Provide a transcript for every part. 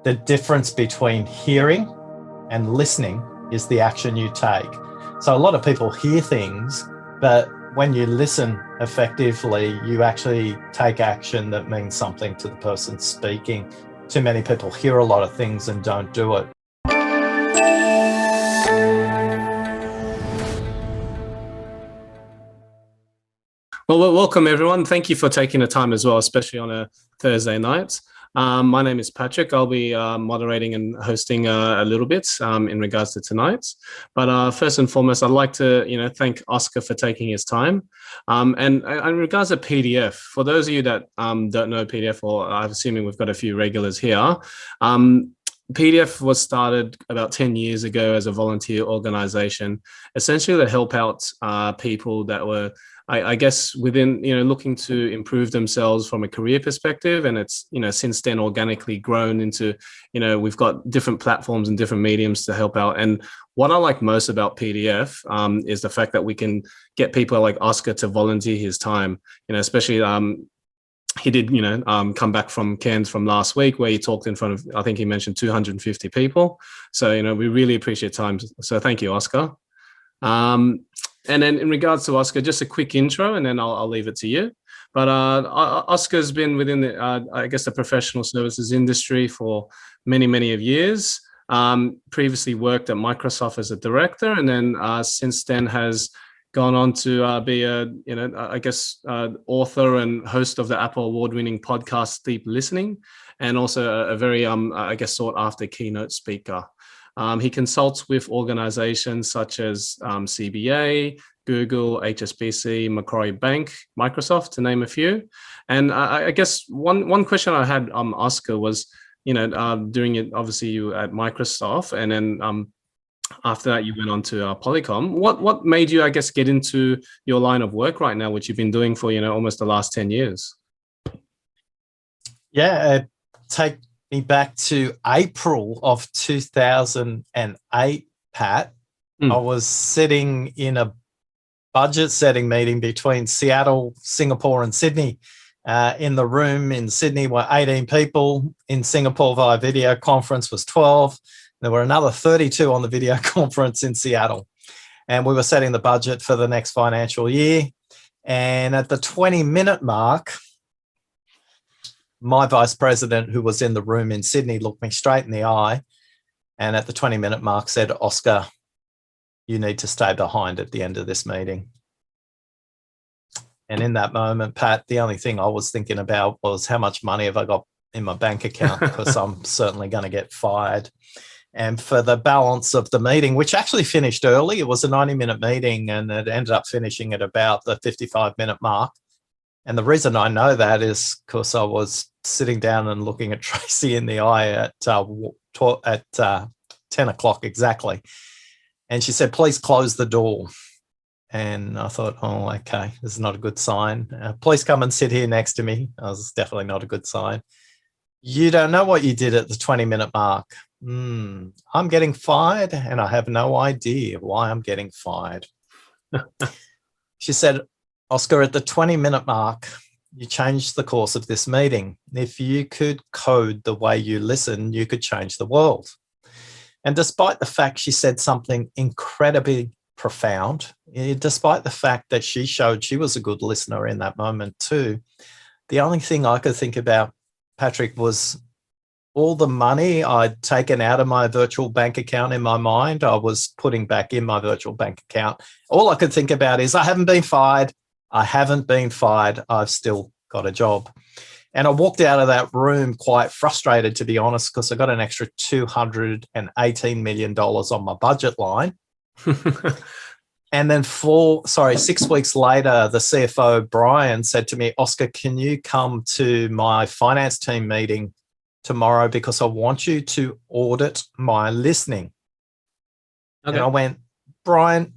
the difference between hearing and listening is the action you take. So a lot of people hear things, but when you listen effectively, you actually take action that means something to the person speaking. Too many people hear a lot of things and don't do it. Well, welcome everyone. Thank you for taking the time as well, especially on a Thursday night. My name is Patrick. I'll be moderating and hosting a little bit in regards to tonight. But first and foremost, I'd like to thank Oscar for taking his time. And in regards to PDF, for those of you that don't know PDF, or I'm assuming we've got a few regulars here, PDF was started about 10 years ago as a volunteer organization, essentially to help out people that were, I guess, within, looking to improve themselves from a career perspective. And it's, since then organically grown into, we've got different platforms and different mediums to help out. And what I like most about PDF is the fact that we can get people like Oscar to volunteer his time, especially he did, come back from Cairns from last week where he talked in front of, I think he mentioned 250 people. So, we really appreciate time. So thank you, Oscar. And then in regards to Oscar, just a quick intro, and then I'll leave it to you. But Oscar's been within the, I guess, the professional services industry for many, many of years. Previously worked at Microsoft as a director, and then since then has gone on to be a, author and host of the Apple award-winning podcast Deep Listening, and also a very, sought-after keynote speaker. He consults with organizations such as CBA, Google, HSBC, Macquarie Bank, Microsoft, to name a few. And I guess one question I had, Oscar, was, during it, obviously you at Microsoft, and then after that you went on to Polycom. What made you, I guess, get into your line of work right now, which you've been doing for, almost the last 10 years? Yeah, take me back to April of 2008, Pat. I was sitting in a budget setting meeting between Seattle, Singapore, and Sydney. In the room in Sydney were 18 people. In Singapore via video conference was 12. There were another 32 on the video conference in Seattle. And we were setting the budget for the next financial year. And at the 20-minute mark, my vice president, who was in the room in Sydney, looked me straight in the eye, and at the 20-minute mark said, "Oscar, you need to stay behind at the end of this meeting." And in that moment, Pat, the only thing I was thinking about was how much money have I got in my bank account, because I'm certainly going to get fired. And for the balance of the meeting, which actually finished early, it was a 90-minute meeting, and it ended up finishing at about the 55-minute mark. And the reason I know that is because I was sitting down and looking at Tracy in the eye at 10 o'clock exactly. And she said, "Please close the door." And I thought, oh, okay, this is not a good sign. Please come and sit here next to me. That was definitely not a good sign. "You don't know what you did at the 20-minute mark." I'm getting fired, and I have no idea why I'm getting fired. She said, "Oscar, at the 20-minute mark, you changed the course of this meeting. If you could code the way you listen, you could change the world." And despite the fact she said something incredibly profound, despite the fact that she showed she was a good listener in that moment too, the only thing I could think about, Patrick, was all the money I'd taken out of my virtual bank account in my mind, I was putting back in my virtual bank account. All I could think about is, I haven't been fired. I haven't been fired. I've still got a job. And I walked out of that room quite frustrated, to be honest, because I got an extra $218 million on my budget line. And then 6 weeks later, the CFO, Brian, said to me, "Oscar, can you come to my finance team meeting tomorrow, because I want you to audit my listening?" Okay. And I went, "Brian,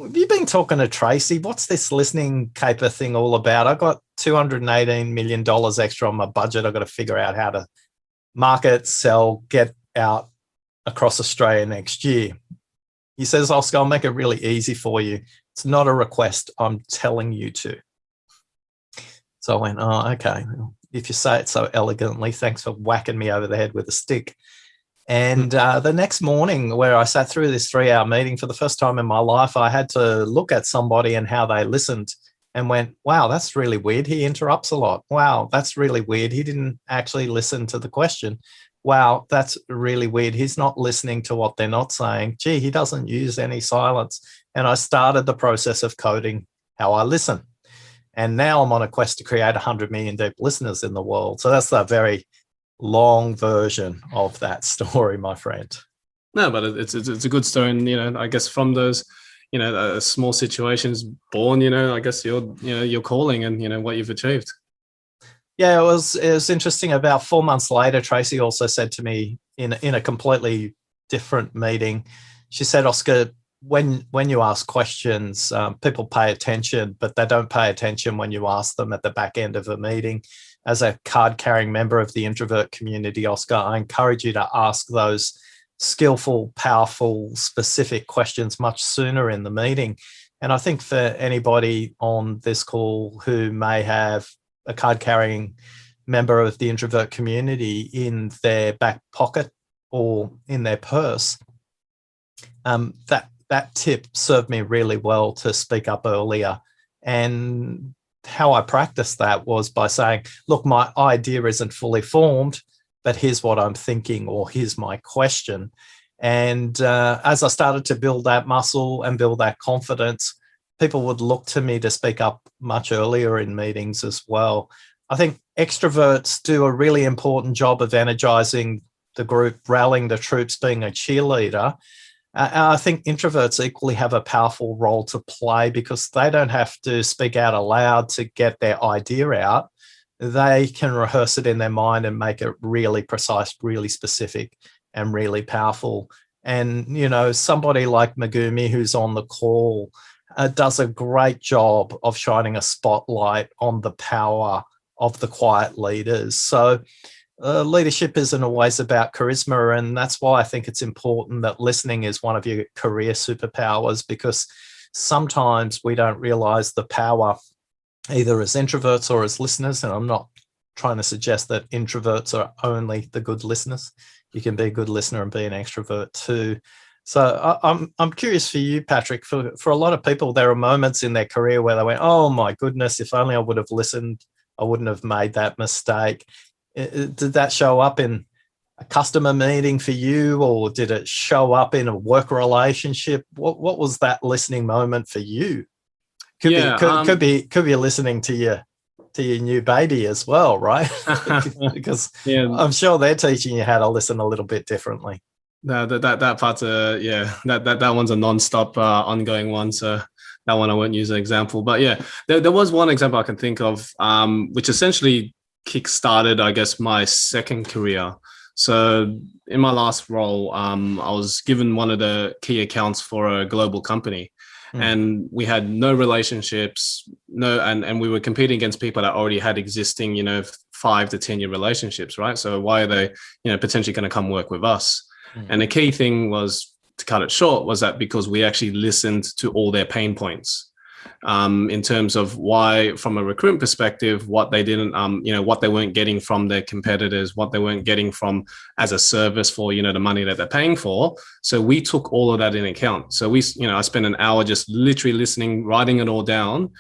have you been talking to Tracy? What's this listening caper thing all about? I got $218 million extra on my budget. I've got to figure out how to market, sell, get out across Australia next year." He says, "Oscar, I'll make it really easy for you. It's not a request. I'm telling you to." So I went, "Oh, okay. if you say it so elegantly. Thanks for whacking me over the head with a stick. And the next morning, where I sat through this 3-hour meeting for the first time in my life, I had to look at somebody and how they listened and went, wow, that's really weird. He interrupts a lot. Wow, that's really weird. He didn't actually listen to the question. Wow, that's really weird. He's not listening to what they're not saying. Gee, he doesn't use any silence. And I started the process of coding how I listen. And now I'm on a quest to create 100 million deep listeners in the world. So that's the very long version of that story, my friend. No, but it's a good story. And, I guess from those, small situations born, I guess your calling and, what you've achieved. Yeah, it was interesting. About 4 months later, Tracy also said to me in a completely different meeting, she said, Oscar, when you ask questions, people pay attention, but they don't pay attention when you ask them at the back end of a meeting. As a card-carrying member of the introvert community, Oscar, I encourage you to ask those skillful, powerful, specific questions much sooner in the meeting. And I think for anybody on this call who may have a card-carrying member of the introvert community in their back pocket or in their purse, that tip served me really well to speak up earlier. And how I practiced that was by saying, look, my idea isn't fully formed, but here's what I'm thinking, or here's my question. And as I started to build that muscle and build that confidence, people would look to me to speak up much earlier in meetings as well. I think extroverts do a really important job of energizing the group, rallying the troops, being a cheerleader. I think introverts equally have a powerful role to play because they don't have to speak out aloud to get their idea out. They can rehearse it in their mind and make it really precise, really specific, and really powerful. And, somebody like Megumi, who's on the call, does a great job of shining a spotlight on the power of the quiet leaders. So leadership isn't always about charisma, and that's why I think it's important that listening is one of your career superpowers, because sometimes we don't realize the power either as introverts or as listeners. And I'm not trying to suggest that introverts are only the good listeners. You can be a good listener and be an extrovert too. So I'm curious for you, Patrick. For a lot of people, there are moments in their career where they went, oh my goodness, if only I would have listened, I wouldn't have made that mistake. Did that show up in a customer meeting for you, or did it show up in a work relationship? What was that listening moment for you? Could be listening to your new baby as well, right? Because I'm sure they're teaching you how to listen a little bit differently. No, that part's that one's a non-stop ongoing one. So that one I won't use an example, but there was one example I can think of, which essentially kick-started, I guess, my second career. So in my last role, I was given one of the key accounts for a global company. And we had no relationships, and we were competing against people that already had existing, 5 to 10 year relationships, right? So why are they, potentially going to come work with us? And the key thing was, to cut it short, was that because we actually listened to all their pain points, in terms of why, from a recruitment perspective, what they didn't, what they weren't getting from their competitors, what they weren't getting from as a service for, the money that they're paying for. So we took all of that in account. So I spent an hour just literally listening, writing it all down,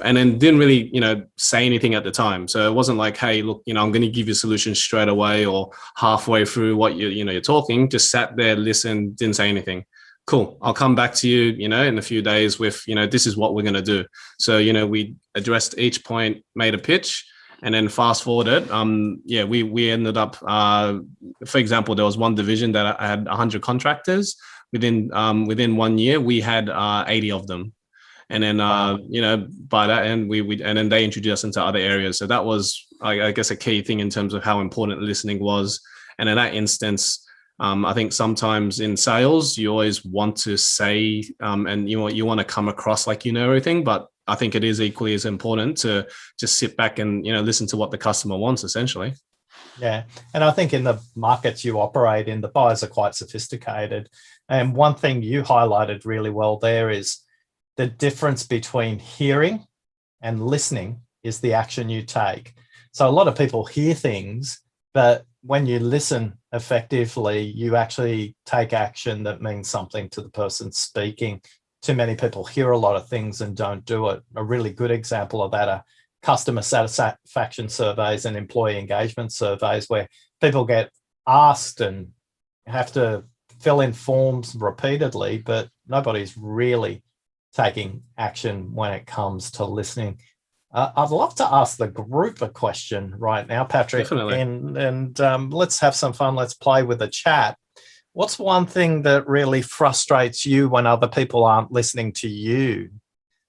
and then didn't really, say anything at the time. So it wasn't like, hey, look, I'm going to give you a solution straight away or halfway through what you're talking. Just sat there, listened, didn't say anything. Cool. I'll come back to you, in a few days with, this is what we're going to do. So, we addressed each point, made a pitch, and then fast forwarded. We ended up, for example, there was one division that I had 100 contractors within 1 year. We had 80 of them. And then, by that end, and then they introduced us into other areas. So that was, I guess, a key thing in terms of how important listening was. And in that instance, I think sometimes in sales, you always want to say, and you want to come across like everything, but I think it is equally as important to just sit back and, listen to what the customer wants, essentially. Yeah. And I think in the markets you operate in, the buyers are quite sophisticated. And one thing you highlighted really well there is the difference between hearing and listening is the action you take. So a lot of people hear things, but when you listen effectively, you actually take action that means something to the person speaking. Too many people hear a lot of things and don't do it. A really good example of that are customer satisfaction surveys and employee engagement surveys, where people get asked and have to fill in forms repeatedly, but nobody's really taking action when it comes to listening. I'd love to ask the group a question right now, Patrick. Definitely. And let's have some fun. Let's play with the chat. What's one thing that really frustrates you when other people aren't listening to you?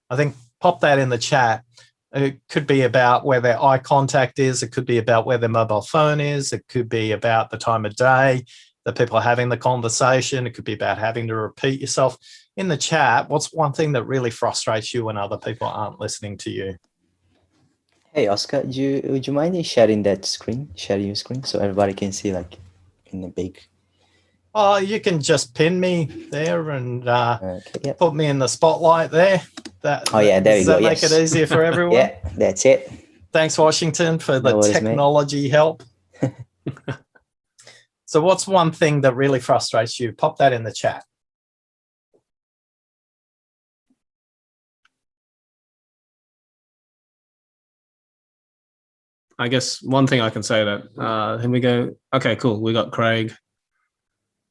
I think pop that in the chat. It could be about where their eye contact is. It could be about where their mobile phone is. It could be about the time of day that people are having the conversation. It could be about having to repeat yourself. In the chat, what's one thing that really frustrates you when other people aren't listening to you? Hey, Oscar, would you mind sharing that screen, sharing your screen so everybody can see like in the big... Oh, you can just pin me there and Okay, yeah. put me in the spotlight there. There we go. Does that make it easier for everyone? Yeah, that's it. Thanks, Washington, for the technology help. So what's one thing that really frustrates you? Pop that in the chat. I guess one thing I can say that, here we go. Okay, cool. We got Craig.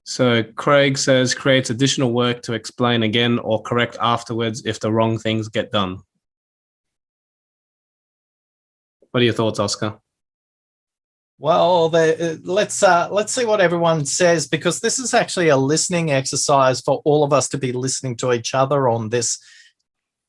So Craig says, creates additional work to explain again or correct afterwards if the wrong things get done. What are your thoughts, Oscar? Well, let's see what everyone says, because this is actually a listening exercise for all of us to be listening to each other on this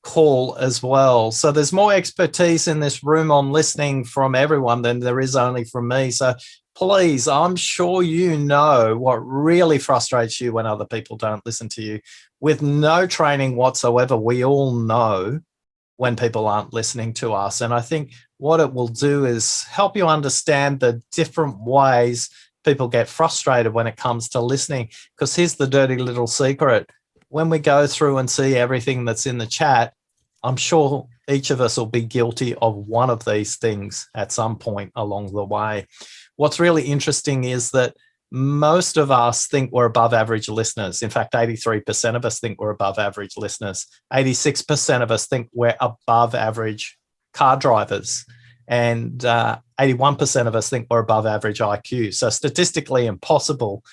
call as well. So there's more expertise in this room on listening from everyone than there is only from me. So please, I'm sure you know what really frustrates you when other people don't listen to you. With no training whatsoever, we all know when people aren't listening to us. And I think what it will do is help you understand the different ways people get frustrated when it comes to listening. Because here's the dirty little secret. When we go through and see everything that's in the chat, I'm sure each of us will be guilty of one of these things at some point along the way. What's really interesting is that most of us think we're above average listeners. In fact, 83% of us think we're above average listeners. 86% of us think we're above average car drivers. And 81% of us think we're above average IQ. So statistically impossible,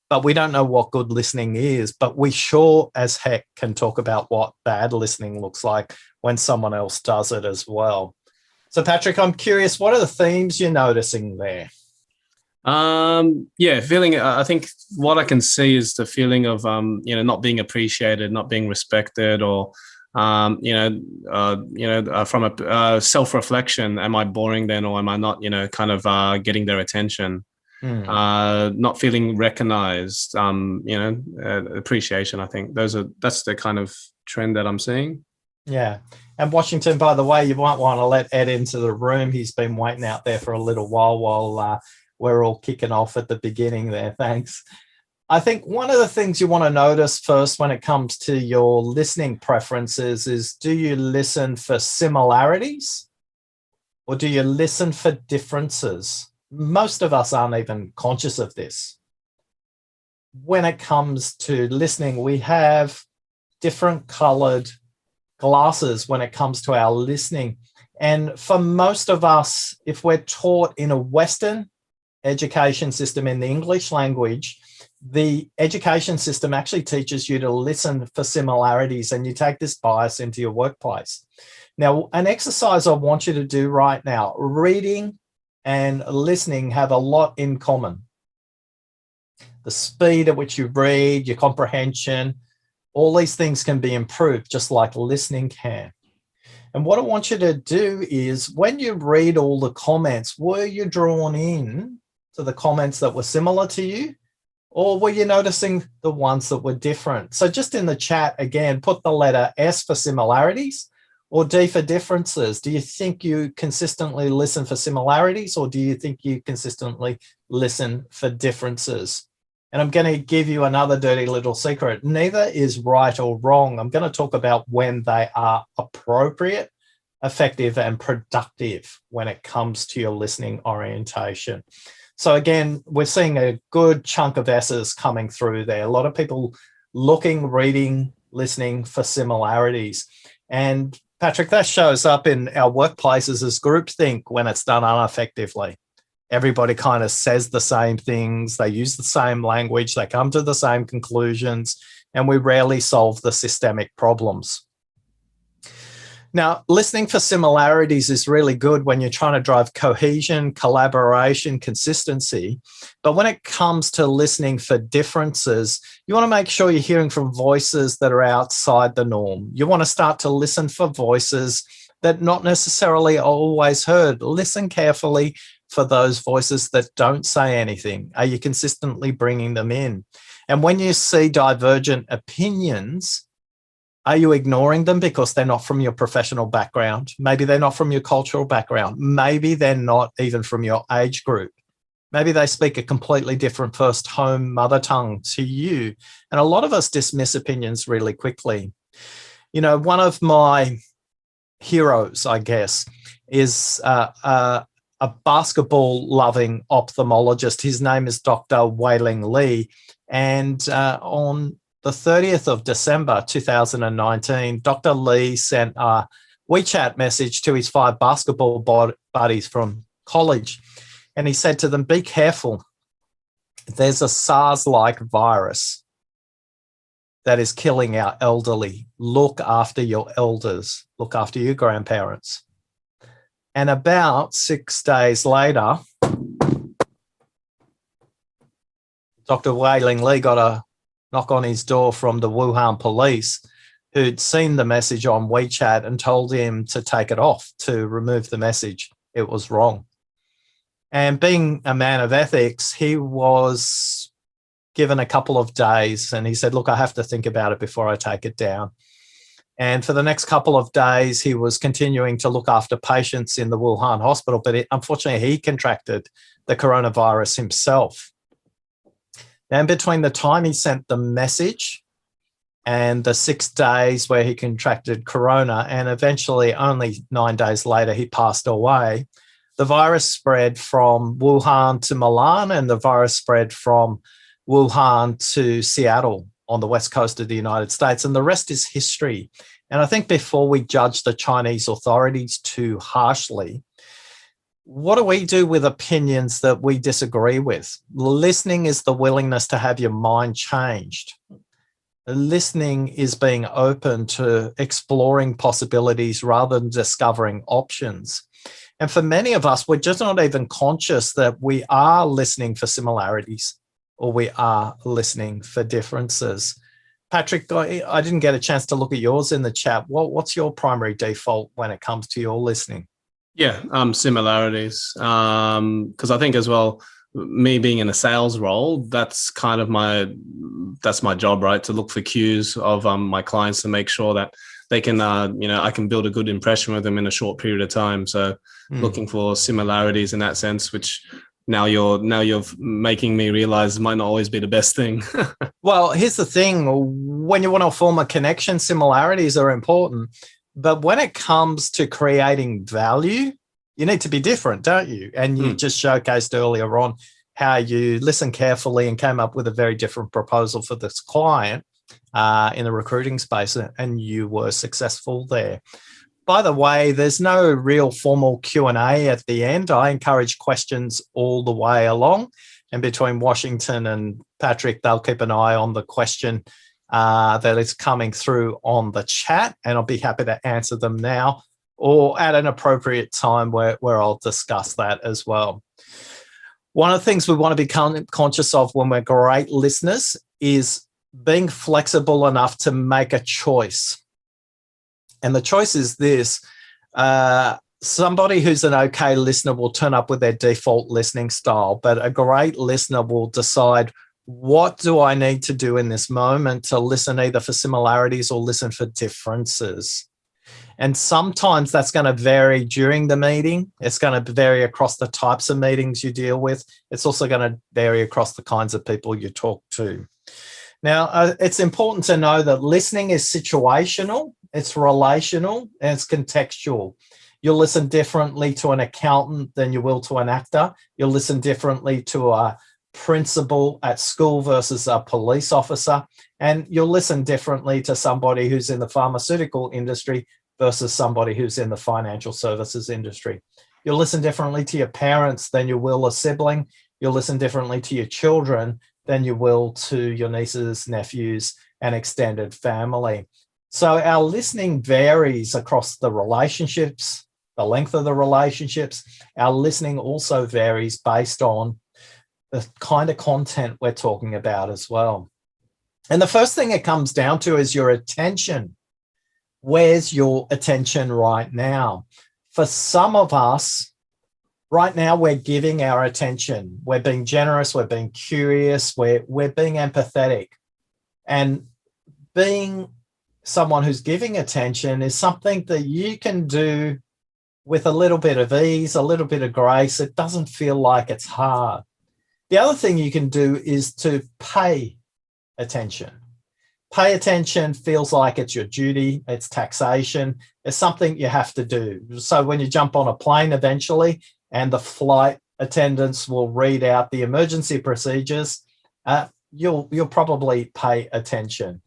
but we don't know what good listening is. But we sure as heck can talk about what bad listening looks like when someone else does it as well. So Patrick, I'm curious, what are the themes you're noticing there? Yeah, feeling, I think what I can see is the feeling of, not being appreciated, not being respected, or, from a self-reflection, am I boring then, or am I not, getting their attention? Not feeling recognized, appreciation. I think that's the kind of trend that I'm seeing. Yeah. And Washington, by the way, you might want to let Ed into the room. He's been waiting out there for a little while we're all kicking off at the beginning there. Thanks. I think one of the things you want to notice first when it comes to your listening preferences is, do you listen for similarities or do you listen for differences? Most of us aren't even conscious of this. When it comes to listening, we have different colored glasses when it comes to our listening. And for most of us, if we're taught in a Western education system in the English language, the education system actually teaches you to listen for similarities, and you take this bias into your workplace. Now, an exercise I want you to do right now, reading and listening have a lot in common. The speed at which you read, your comprehension, all these things can be improved just like listening can. And what I want you to do is, when you read all the comments, were you drawn in to the comments that were similar to you, or were you noticing the ones that were different? So just in the chat, again, put the letter S for similarities or D for differences. Do you think you consistently listen for similarities, or do you think you consistently listen for differences? And I'm going to give you another dirty little secret. Neither is right or wrong. I'm going to talk about when they are appropriate effective and productive when it comes to your listening orientation. So again, we're seeing a good chunk of S's coming through there. A lot of people looking, reading, listening for similarities. And Patrick, that shows up in our workplaces as groupthink when it's done ineffectively. Everybody kind of says the same things, they use the same language, they come to the same conclusions, and we rarely solve the systemic problems. Now, listening for similarities is really good when you're trying to drive cohesion, collaboration, consistency. But when it comes to listening for differences, you want to make sure you're hearing from voices that are outside the norm. You want to start to listen for voices that not necessarily are always heard. Listen carefully for those voices that don't say anything. Are you consistently bringing them in? And when you see divergent opinions, are you ignoring them because they're not from your professional background? Maybe they're not from your cultural background. Maybe they're not even from your age group. Maybe they speak a completely different first home mother tongue to you. And a lot of us dismiss opinions really quickly. You know, one of my heroes, I guess, is a basketball-loving ophthalmologist. His name is Dr. Wei-Ling Lee. And on the 30th of December 2019, Dr. Lee sent a WeChat message to his 5 basketball buddies from college. And he said to them, be careful. There's a SARS-like virus that is killing our elderly. Look after your elders. Look after your grandparents. And about 6 days later, Dr. Wei-Ling Lee got a knock on his door from the Wuhan police, who'd seen the message on WeChat and told him to take it off, to remove the message. It was wrong. And being a man of ethics, he was given a couple of days and he said, look, I have to think about it before I take it down. And for the next couple of days, he was continuing to look after patients in the Wuhan hospital, but unfortunately, he contracted the coronavirus himself. And between the time he sent the message and the 6 days where he contracted corona, and eventually only 9 days later, he passed away, the virus spread from Wuhan to Milan, and the virus spread from Wuhan to Seattle on the west coast of the United States. And the rest is history. And I think before we judge the Chinese authorities too harshly, what do we do with opinions that we disagree with? Listening is the willingness to have your mind changed. Listening is being open to exploring possibilities rather than discovering options. And for many of us, we're just not even conscious that we are listening for similarities or we are listening for differences. Patrick, I didn't get a chance to look at yours in the chat. What's your primary default when it comes to your listening? Yeah, similarities. Because I think as well, me being in a sales role, that's kind of my job, right? To look for cues of my clients to make sure that they can, I can build a good impression with them in a short period of time. So looking for similarities in that sense, which now you're making me realize might not always be the best thing. Well, here's the thing. When you want to form a connection, similarities are important. But when it comes to creating value, you need to be different, don't you? And you just showcased earlier on how you listened carefully and came up with a very different proposal for this client in the recruiting space, and you were successful there. By the way, there's no real formal Q&A at the end. I encourage questions all the way along. And between Washington and Patrick, they'll keep an eye on the question that is coming through on the chat, and I'll be happy to answer them now or at an appropriate time where I'll discuss that as well. One of the things we want to be conscious of when we're great listeners is being flexible enough to make a choice. And the choice is this. Somebody who's an okay listener will turn up with their default listening style, but a great listener will decide, what do I need to do in this moment to listen either for similarities or listen for differences? And sometimes that's going to vary during the meeting. It's going to vary across the types of meetings you deal with. It's also going to vary across the kinds of people you talk to. Now, it's important to know that listening is situational, it's relational, and it's contextual. You'll listen differently to an accountant than you will to an actor. You'll listen differently to a principal at school versus a police officer. And you'll listen differently to somebody who's in the pharmaceutical industry versus somebody who's in the financial services industry. You'll listen differently to your parents than you will a sibling. You'll listen differently to your children than you will to your nieces, nephews, and extended family. So our listening varies across the relationships, the length of the relationships. Our listening also varies based on the kind of content we're talking about as well. And the first thing it comes down to is your attention. Where's your attention right now? For some of us, right now, we're giving our attention. We're being generous. We're being curious. We're being empathetic. And being someone who's giving attention is something that you can do with a little bit of ease, a little bit of grace. It doesn't feel like it's hard. The other thing you can do is to pay attention. Pay attention feels like it's your duty, it's taxation, it's something you have to do. So when you jump on a plane eventually and the flight attendants will read out the emergency procedures, you'll probably pay attention.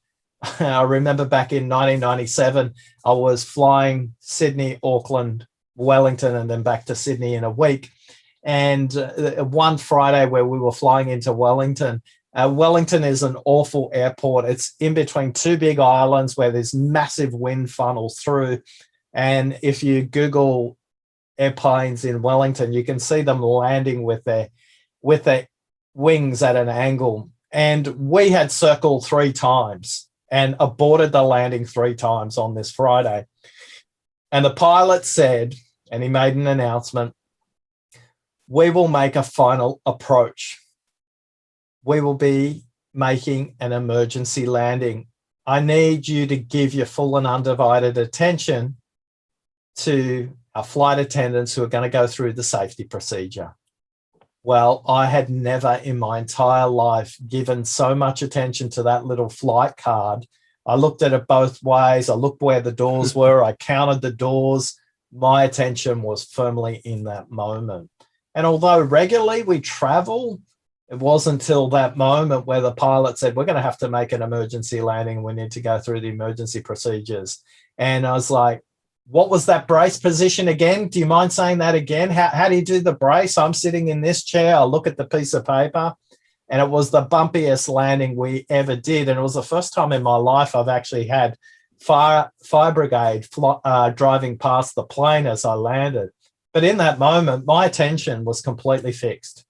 I remember back in 1997, I was flying Sydney, Auckland, Wellington, and then back to Sydney in a week. And one Friday where we were flying into Wellington, Wellington is an awful airport. It's in between two big islands where there's massive wind funnels through. And if you Google airplanes in Wellington, you can see them landing with their wings at an angle. And we had circled 3 times and aborted the landing 3 times on this Friday. And the pilot said, and he made an announcement, we will make a final approach. We will be making an emergency landing. I need you to give your full and undivided attention to our flight attendants who are going to go through the safety procedure. Well, I had never in my entire life given so much attention to that little flight card. I looked at it both ways. I looked where the doors were. I counted the doors. My attention was firmly in that moment. And although regularly we travel, it wasn't until that moment where the pilot said, we're going to have to make an emergency landing. We need to go through the emergency procedures. And I was like, what was that brace position again? Do you mind saying that again? How do you do the brace? I'm sitting in this chair. I look at the piece of paper, and it was the bumpiest landing we ever did. And it was the first time in my life I've actually had fire brigade driving past the plane as I landed. But in that moment, my attention was completely fixed.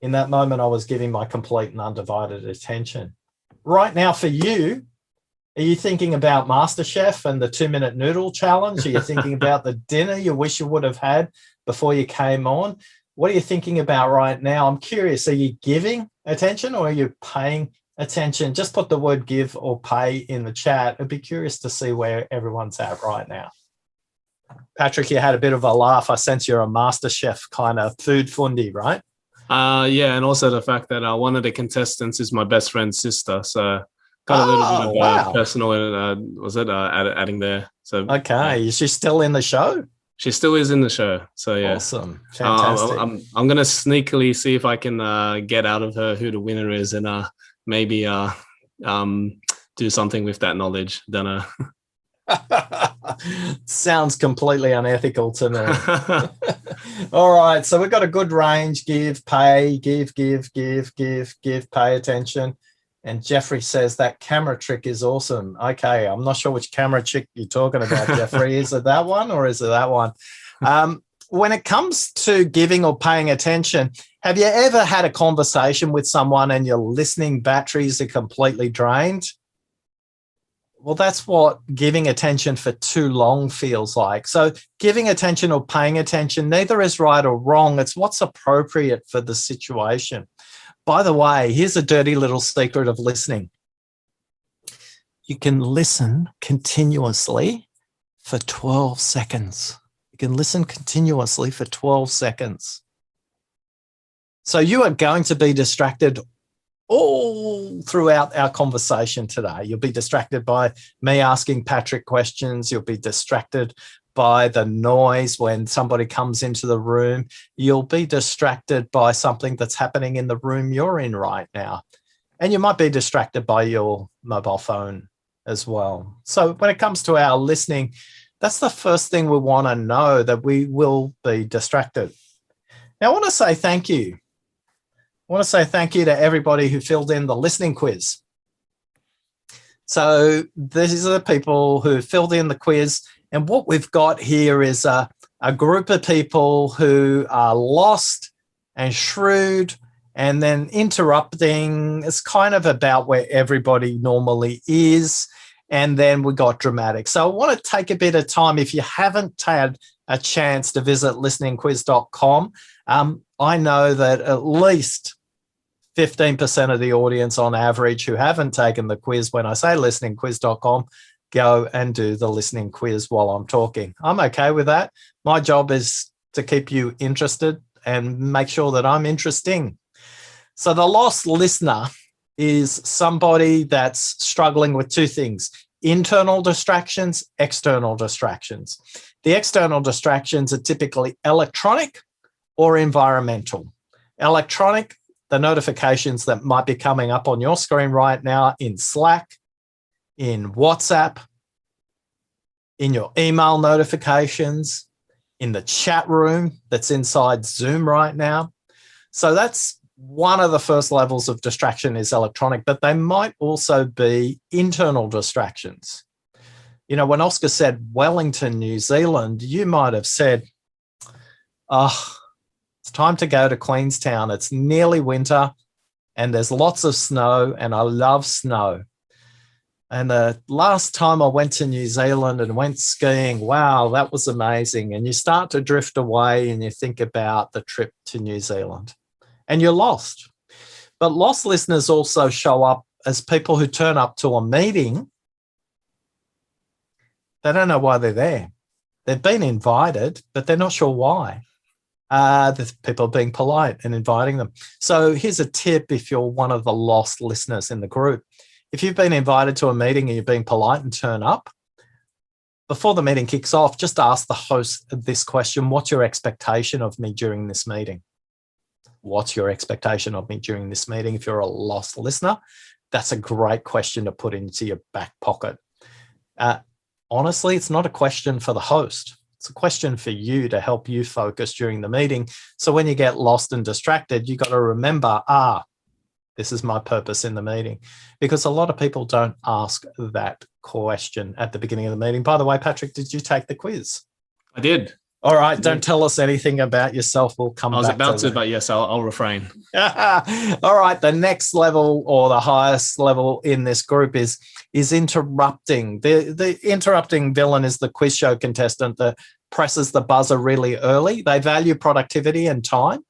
In that moment, I was giving my complete and undivided attention. Right now for you, are you thinking about MasterChef and the 2-minute noodle challenge? Are you thinking about the dinner you wish you would have had before you came on? What are you thinking about right now? I'm curious, are you giving attention or are you paying attention? Just put the word give or pay in the chat. I'd be curious to see where everyone's at right now. Patrick, you had a bit of a laugh. I sense you're a MasterChef kind of food fundy, right? Yeah, and also the fact that one of the contestants is my best friend's sister, so got a little bit of personal, adding there. So okay, is she still in the show? She still is in the show. So yeah, awesome, fantastic. I'm gonna sneakily see if I can get out of her who the winner is, and maybe do something with that knowledge. Don't know. Sounds completely unethical to me. All right, so we've got a good range: give, pay, give, pay attention. And Jeffrey says that camera trick is awesome. Okay, I'm not sure which camera trick you're talking about, Jeffrey. Is it that one or is it that one? When it comes to giving or paying attention, have you ever had a conversation with someone and your listening batteries are completely drained? Well, that's what giving attention for too long feels like. So giving attention or paying attention, neither is right or wrong. It's what's appropriate for the situation. By the way, here's a dirty little secret of listening. You can listen continuously for 12 seconds. You can listen continuously for 12 seconds. So you are going to be distracted all throughout our conversation today. You'll be distracted by me asking Patrick questions. You'll be distracted by the noise when somebody comes into the room. You'll be distracted by something that's happening in the room you're in right now. And you might be distracted by your mobile phone as well. So when it comes to our listening, that's the first thing we want to know, that we will be distracted. Now, I want to say thank you. I want to say thank you to everybody who filled in the listening quiz. So these are the people who filled in the quiz. And what we've got here is a group of people who are lost and shrewd and then interrupting. It's kind of about where everybody normally is. And then we got dramatic. So I want to take a bit of time. If you haven't had a chance to visit listeningquiz.com, I know that at least 15% of the audience on average who haven't taken the quiz, when I say listeningquiz.com, go and do the listening quiz while I'm talking. I'm okay with that. My job is to keep you interested and make sure that I'm interesting. So the lost listener is somebody that's struggling with two things: internal distractions, external distractions. The external distractions are typically electronic or environmental. Electronic, the notifications that might be coming up on your screen right now in Slack, in WhatsApp, in your email notifications, in the chat room that's inside Zoom right now. So that's one of the first levels of distraction, is electronic, but they might also be internal distractions. You know, when Oscar said Wellington, New Zealand, you might have said, oh, it's time to go to Queenstown. It's nearly winter and there's lots of snow, and I love snow. And the last time I went to New Zealand and went skiing, wow, that was amazing. And you start to drift away and you think about the trip to New Zealand and you're lost. But lost listeners also show up as people who turn up to a meeting. They don't know why they're there. They've been invited, but they're not sure why. The people being polite and inviting them. So here's a tip if you're one of the lost listeners in the group. If you've been invited to a meeting and you're being polite and turn up, before the meeting kicks off, just ask the host this question: what's your expectation of me during this meeting? What's your expectation of me during this meeting? If you're a lost listener, that's a great question to put into your back pocket. Honestly, it's not a question for the host. It's a question for you to help you focus during the meeting. So when you get lost and distracted, you got to remember, this is my purpose in the meeting. Because a lot of people don't ask that question at the beginning of the meeting. By the way, Patrick, did you take the quiz? I did. All right, don't tell us anything about yourself. We'll come back. I was about to, but yes, I'll refrain. All right, the next level, or the highest level in this group, is interrupting. The interrupting villain is the quiz show contestant that presses the buzzer really early. They value productivity and time,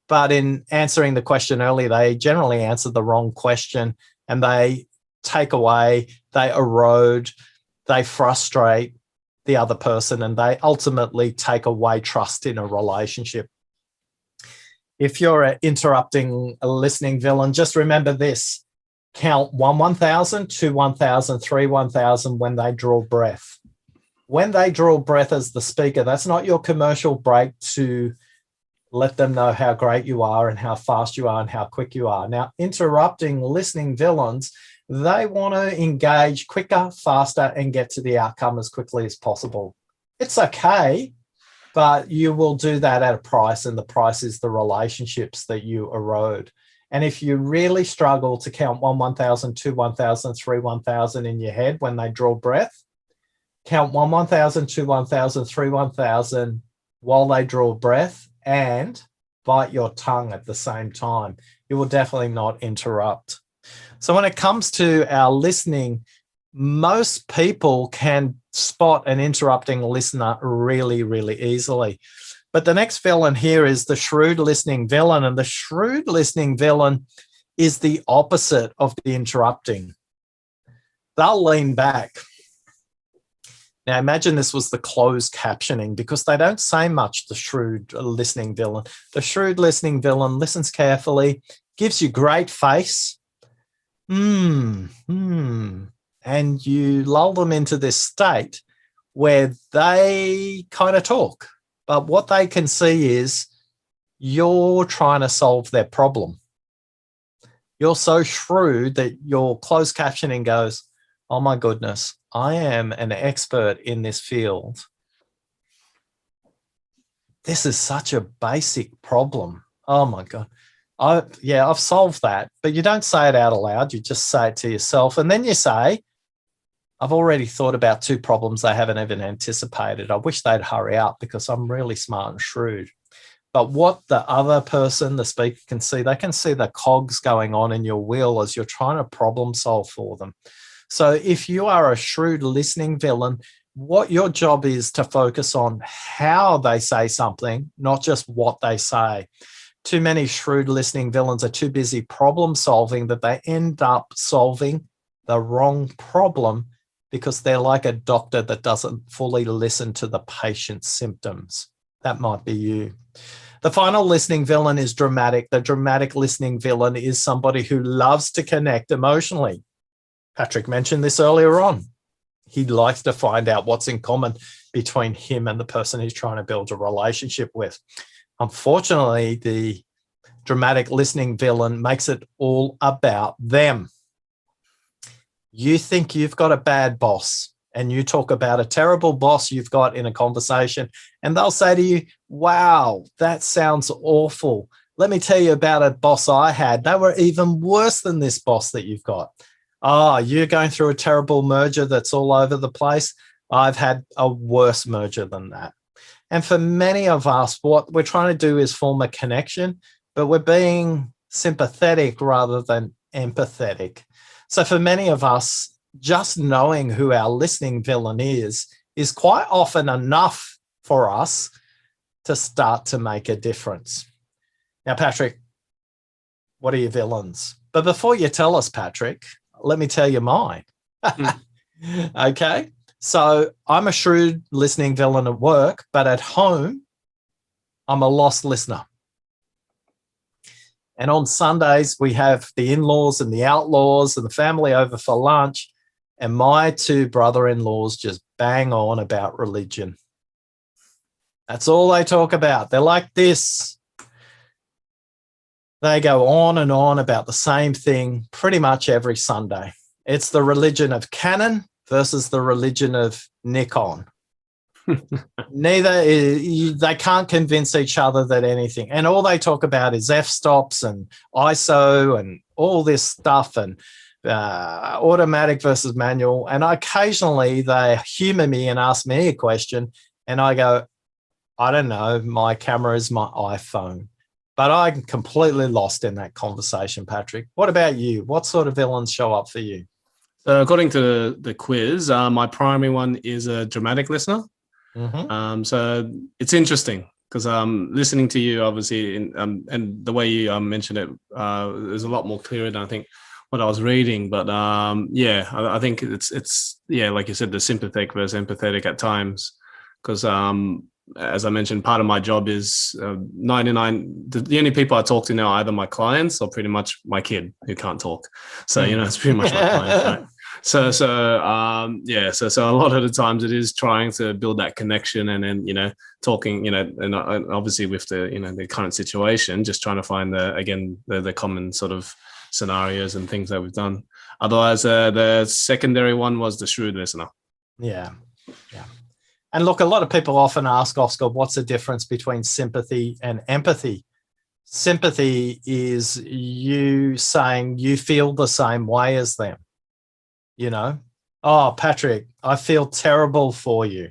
but in answering the question early, they generally answer the wrong question, and they take away, they erode, they frustrate the other person, and they ultimately take away trust in a relationship. If you're an interrupting listening villain, just remember this: count 1, 1,000, 2, 1,000, 3, 1,000 when they draw breath. When they draw breath as the speaker, that's not your commercial break to let them know how great you are and how fast you are and how quick you are. Now, interrupting listening villains, they want to engage quicker, faster, and get to the outcome as quickly as possible. It's okay, but you will do that at a price, and the price is the relationships that you erode. And if you really struggle to count 1, 1,000, 2, 1,000, 3, 1,000 in your head when they draw breath, count 1, 1,000, 2, 1,000, 3, 1,000 while they draw breath, and bite your tongue at the same time. You will definitely not interrupt. So when it comes to our listening, most people can spot an interrupting listener really, really easily. But the next villain here is the shrewd listening villain. And the shrewd listening villain is the opposite of the interrupting. They'll lean back. Now, imagine this was the closed captioning, because they don't say much, the shrewd listening villain. The shrewd listening villain listens carefully, gives you great face, And you lull them into this state where they kind of talk. But what they can see is you're trying to solve their problem. You're so shrewd that your closed captioning goes, oh my goodness, I am an expert in this field. This is such a basic problem. Oh my God. I've solved that. But you don't say it out aloud. You just say it to yourself. And then you say, I've already thought about 2 problems they haven't even anticipated. I wish they'd hurry up because I'm really smart and shrewd. But what the other person, the speaker, can see, they can see the cogs going on in your wheel as you're trying to problem solve for them. So if you are a shrewd listening villain, what your job is to focus on how they say something, not just what they say. Too many shrewd listening villains are too busy problem solving that they end up solving the wrong problem because they're like a doctor that doesn't fully listen to the patient's symptoms. That might be you. The final listening villain is dramatic. The dramatic listening villain is somebody who loves to connect emotionally. Patrick mentioned this earlier on. He likes to find out what's in common between him and the person he's trying to build a relationship with. Unfortunately, the dramatic listening villain makes it all about them. You think you've got a bad boss and you talk about a terrible boss you've got in a conversation, and they'll say to you, wow, that sounds awful. Let me tell you about a boss I had. They were even worse than this boss that you've got. Oh, you're going through a terrible merger that's all over the place. I've had a worse merger than that. And for many of us, what we're trying to do is form a connection, but we're being sympathetic rather than empathetic. So for many of us, just knowing who our listening villain is quite often enough for us to start to make a difference. Now, Patrick, what are your villains? But before you tell us, Patrick, let me tell you mine. Okay. So I'm a shrewd listening villain at work, but at home, I'm a lost listener. And on Sundays, we have the in-laws and the outlaws and the family over for lunch. And my 2 brother-in-laws just bang on about religion. That's all they talk about. They're like this. They go on and on about the same thing pretty much every Sunday. It's the religion of Canon versus the religion of Nikon. They can't convince each other that anything, and all they talk about is f-stops and ISO and all this stuff and automatic versus manual. And occasionally they humor me and ask me a question, and I go, I don't know, my camera is my iPhone. But I'm completely lost in that conversation, Patrick. What about you? What sort of villains show up for you? So according to the quiz, my primary one is a dramatic listener. Mm-hmm. So it's interesting because listening to you, obviously, and the way you mentioned it is a lot more clearer than I think what I was reading. But I think it's like you said, the sympathetic versus empathetic at times, because as I mentioned, part of my job is 99. The only people I talk to now are either my clients or pretty much my kid who can't talk. So it's pretty much my clients, right? So a lot of the times it is trying to build that connection, and then talking, and obviously with the the current situation, just trying to find the common sort of scenarios and things that we've done. Otherwise, the secondary one was the shrewd listener. Yeah. And look, a lot of people often ask, Oscar, what's the difference between sympathy and empathy? Sympathy is you saying you feel the same way as them. Oh, Patrick, I feel terrible for you.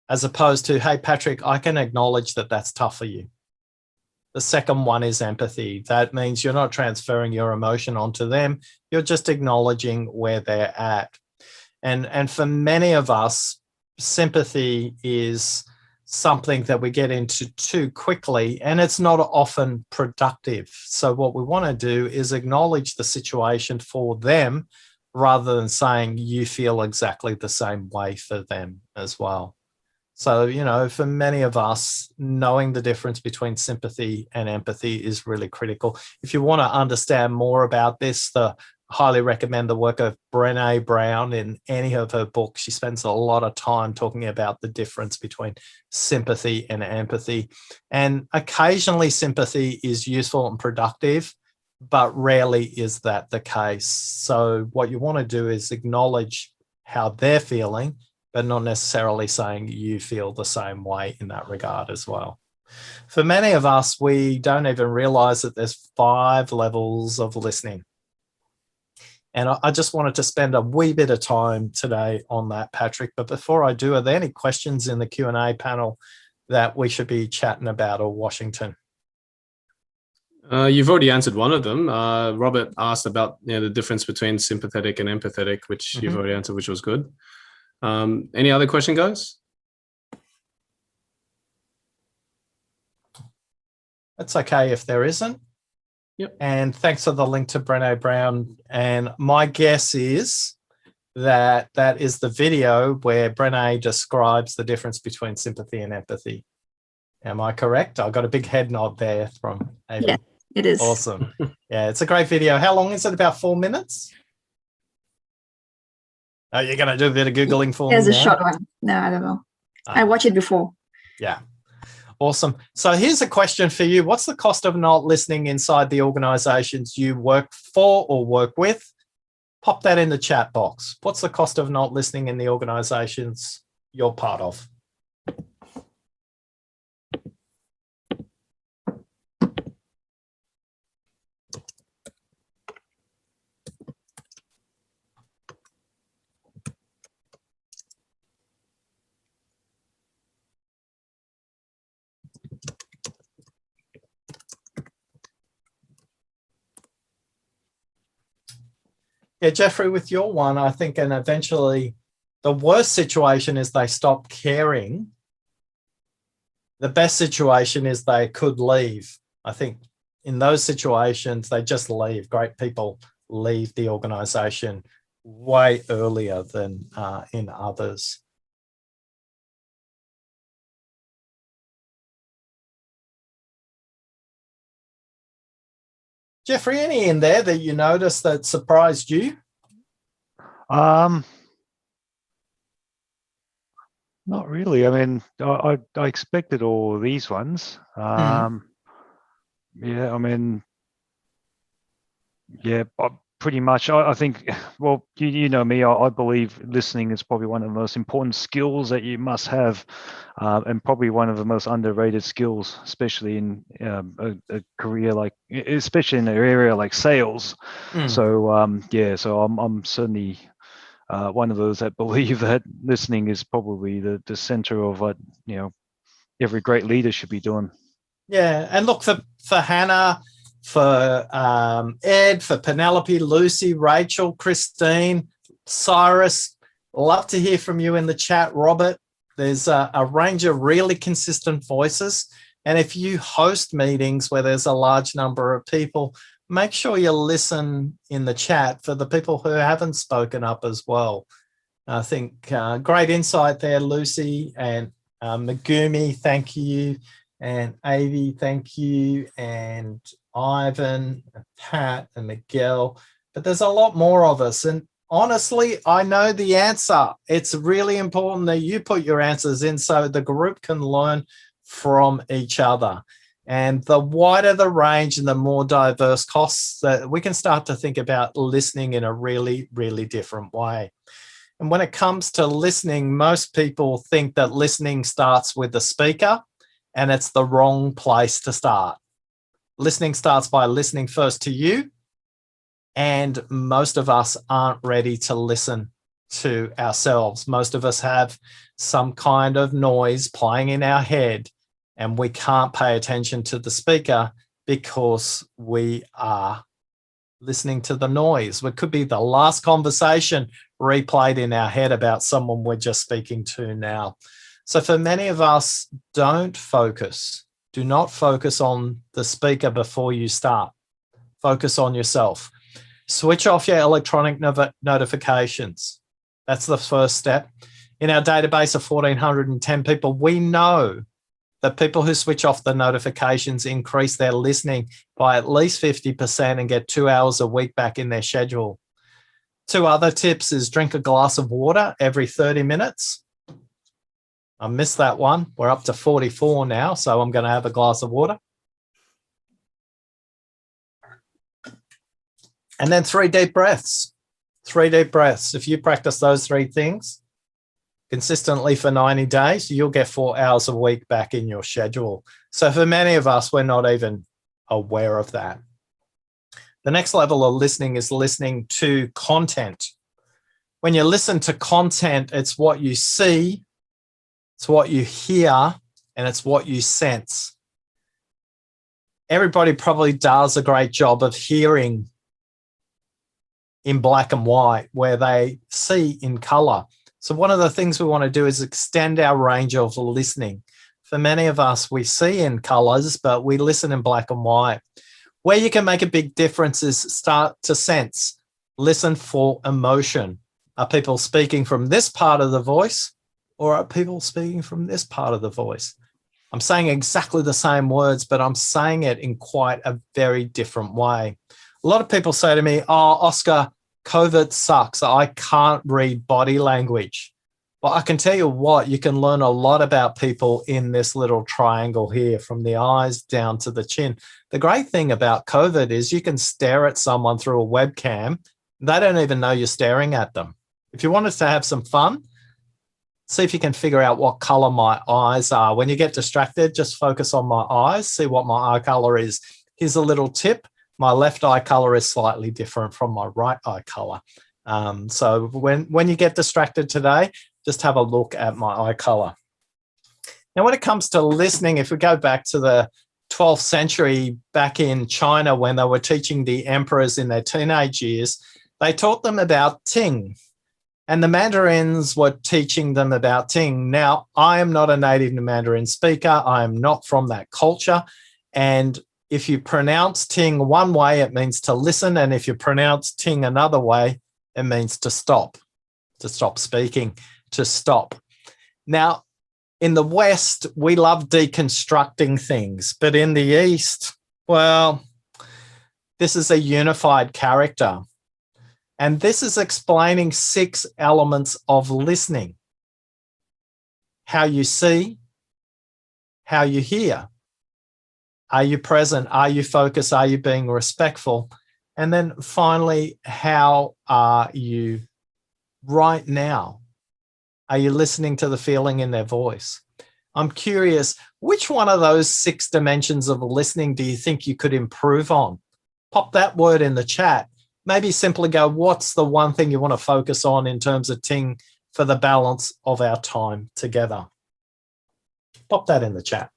As opposed to, hey, Patrick, I can acknowledge that that's tough for you. The second one is empathy. That means you're not transferring your emotion onto them. You're just acknowledging where they're at. And for many of us, sympathy is something that we get into too quickly, and it's not often productive. So what we want to do is acknowledge the situation for them rather than saying you feel exactly the same way for them as well. So, for many of us, knowing the difference between sympathy and empathy is really critical. If you want to understand more about this, the highly recommend the work of Brené Brown in any of her books. She spends a lot of time talking about the difference between sympathy and empathy. And occasionally sympathy is useful and productive, but rarely is that the case. So what you want to do is acknowledge how they're feeling, but not necessarily saying you feel the same way in that regard as well. For many of us, we don't even realize that there's 5 levels of listening. And I just wanted to spend a wee bit of time today on that, Patrick. But before I do, are there any questions in the Q&A panel that we should be chatting about, or Washington? You've already answered one of them. Robert asked about the difference between sympathetic and empathetic, which you've already answered, which was good. Any other question, guys? It's okay if there isn't. Yep. And thanks for the link to Brené Brown. And my guess is that that is the video where Brené describes the difference between sympathy and empathy. Am I correct? I got a big head nod there from Amy. Yeah, it is. Awesome. Yeah, it's a great video. How long is it? About 4 minutes? Oh, you're going to do a bit of Googling for me There's a now? short one. No, I don't know. I watched it before. Yeah. Awesome. So here's a question for you. What's the cost of not listening inside the organizations you work for or work with? Pop that in the chat box. What's the cost of not listening in the organizations you're part of? Yeah, Jeffrey, with your one, I think, and eventually the worst situation is they stop caring. The best situation is they could leave. I think in those situations, they just leave. Great people leave the organization way earlier than in others. Jeffrey, any in there that you noticed that surprised you? Not really. I mean, I expected all of these ones. Yeah, I mean, yeah, pretty much. I think, well, you know me, I believe listening is probably one of the most important skills that you must have, and probably one of the most underrated skills, especially in a career like, especially in an area like sales. So yeah, so I'm certainly one of those that believe that listening is probably the center of what every great leader should be doing. Yeah, and look, for Hannah, for Ed, for Penelope, Lucy, Rachel, Christine, Cyrus, love to hear from you in the chat. Robert, there's a range of really consistent voices. And if you host meetings where there's a large number of people, make sure you listen in the chat for the people who haven't spoken up as well. I think great insight there, Lucy, and Megumi, thank you. And Avi, thank you. And Ivan, and Pat, and Miguel. But there's a lot more of us. And honestly, I know the answer. It's really important that you put your answers in so the group can learn from each other. And the wider the range and the more diverse costs, that we can start to think about listening in a really, really different way. And when it comes to listening, most people think that listening starts with the speaker, and it's the wrong place to start. Listening starts by listening first to you, and most of us aren't ready to listen to ourselves. Most of us have some kind of noise playing in our head, and we can't pay attention to the speaker because we are listening to the noise. It could be the last conversation replayed in our head about someone we're just speaking to now. So for many of us, do not focus on the speaker before you start. Focus on yourself. Switch off your electronic notifications. That's the first step. In our database of 1,410 people, we know that people who switch off the notifications increase their listening by at least 50% and get 2 hours a week back in their schedule. 2 other tips is drink a glass of water every 30 minutes. I missed that one. We're up to 44 now, so I'm going to have a glass of water. And then 3 deep breaths. 3 deep breaths. If you practice those 3 things consistently for 90 days, you'll get 4 hours a week back in your schedule. So for many of us, we're not even aware of that. The next level of listening is listening to content. When you listen to content, it's what you see, it's what you hear, and it's what you sense. Everybody probably does a great job of hearing in black and white where they see in color. So one of the things we want to do is extend our range of listening. For many of us, we see in colors, but we listen in black and white. Where you can make a big difference is start to sense. Listen for emotion. Are people speaking from this part of the voice, or are people speaking from this part of the voice? I'm saying exactly the same words, but I'm saying it in quite a very different way. A lot of people say to me, oh, Oscar, COVID sucks. I can't read body language. Well, I can tell you what, you can learn a lot about people in this little triangle here, from the eyes down to the chin. The great thing about COVID is you can stare at someone through a webcam. They don't even know you're staring at them. If you want us to have some fun, see if you can figure out what color my eyes are. When you get distracted, just focus on my eyes, see what my eye color is. Here's a little tip. My left eye color is slightly different from my right eye color. So when you get distracted today, just have a look at my eye color. Now, when it comes to listening, if we go back to the 12th century, back in China, when they were teaching the emperors in their teenage years, they taught them about Ting. And the Mandarins were teaching them about Ting. Now, I am not a native Mandarin speaker. I am not from that culture. And if you pronounce Ting one way, it means to listen. And if you pronounce Ting another way, it means to stop speaking, to stop. Now, in the West, we love deconstructing things. But in the East, well, this is a unified character. And this is explaining 6 elements of listening: how you see, how you hear, are you present, are you focused, are you being respectful, and then finally, how are you right now? Are you listening to the feeling in their voice? I'm curious, which one of those 6 dimensions of listening do you think you could improve on? Pop that word in the chat. Maybe simply go, what's the one thing you want to focus on in terms of Ting for the balance of our time together? Pop that in the chat.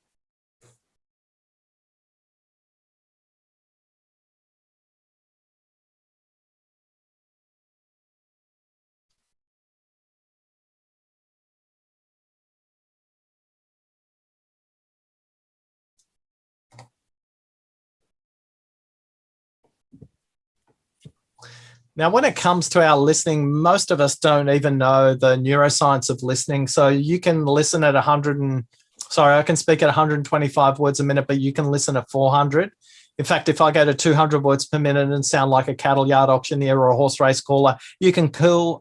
Now, when it comes to our listening, most of us don't even know the neuroscience of listening. So you can listen at I can speak at 125 words a minute, but you can listen at 400. In fact, if I go to 200 words per minute and sound like a cattle yard auctioneer or a horse race caller, you can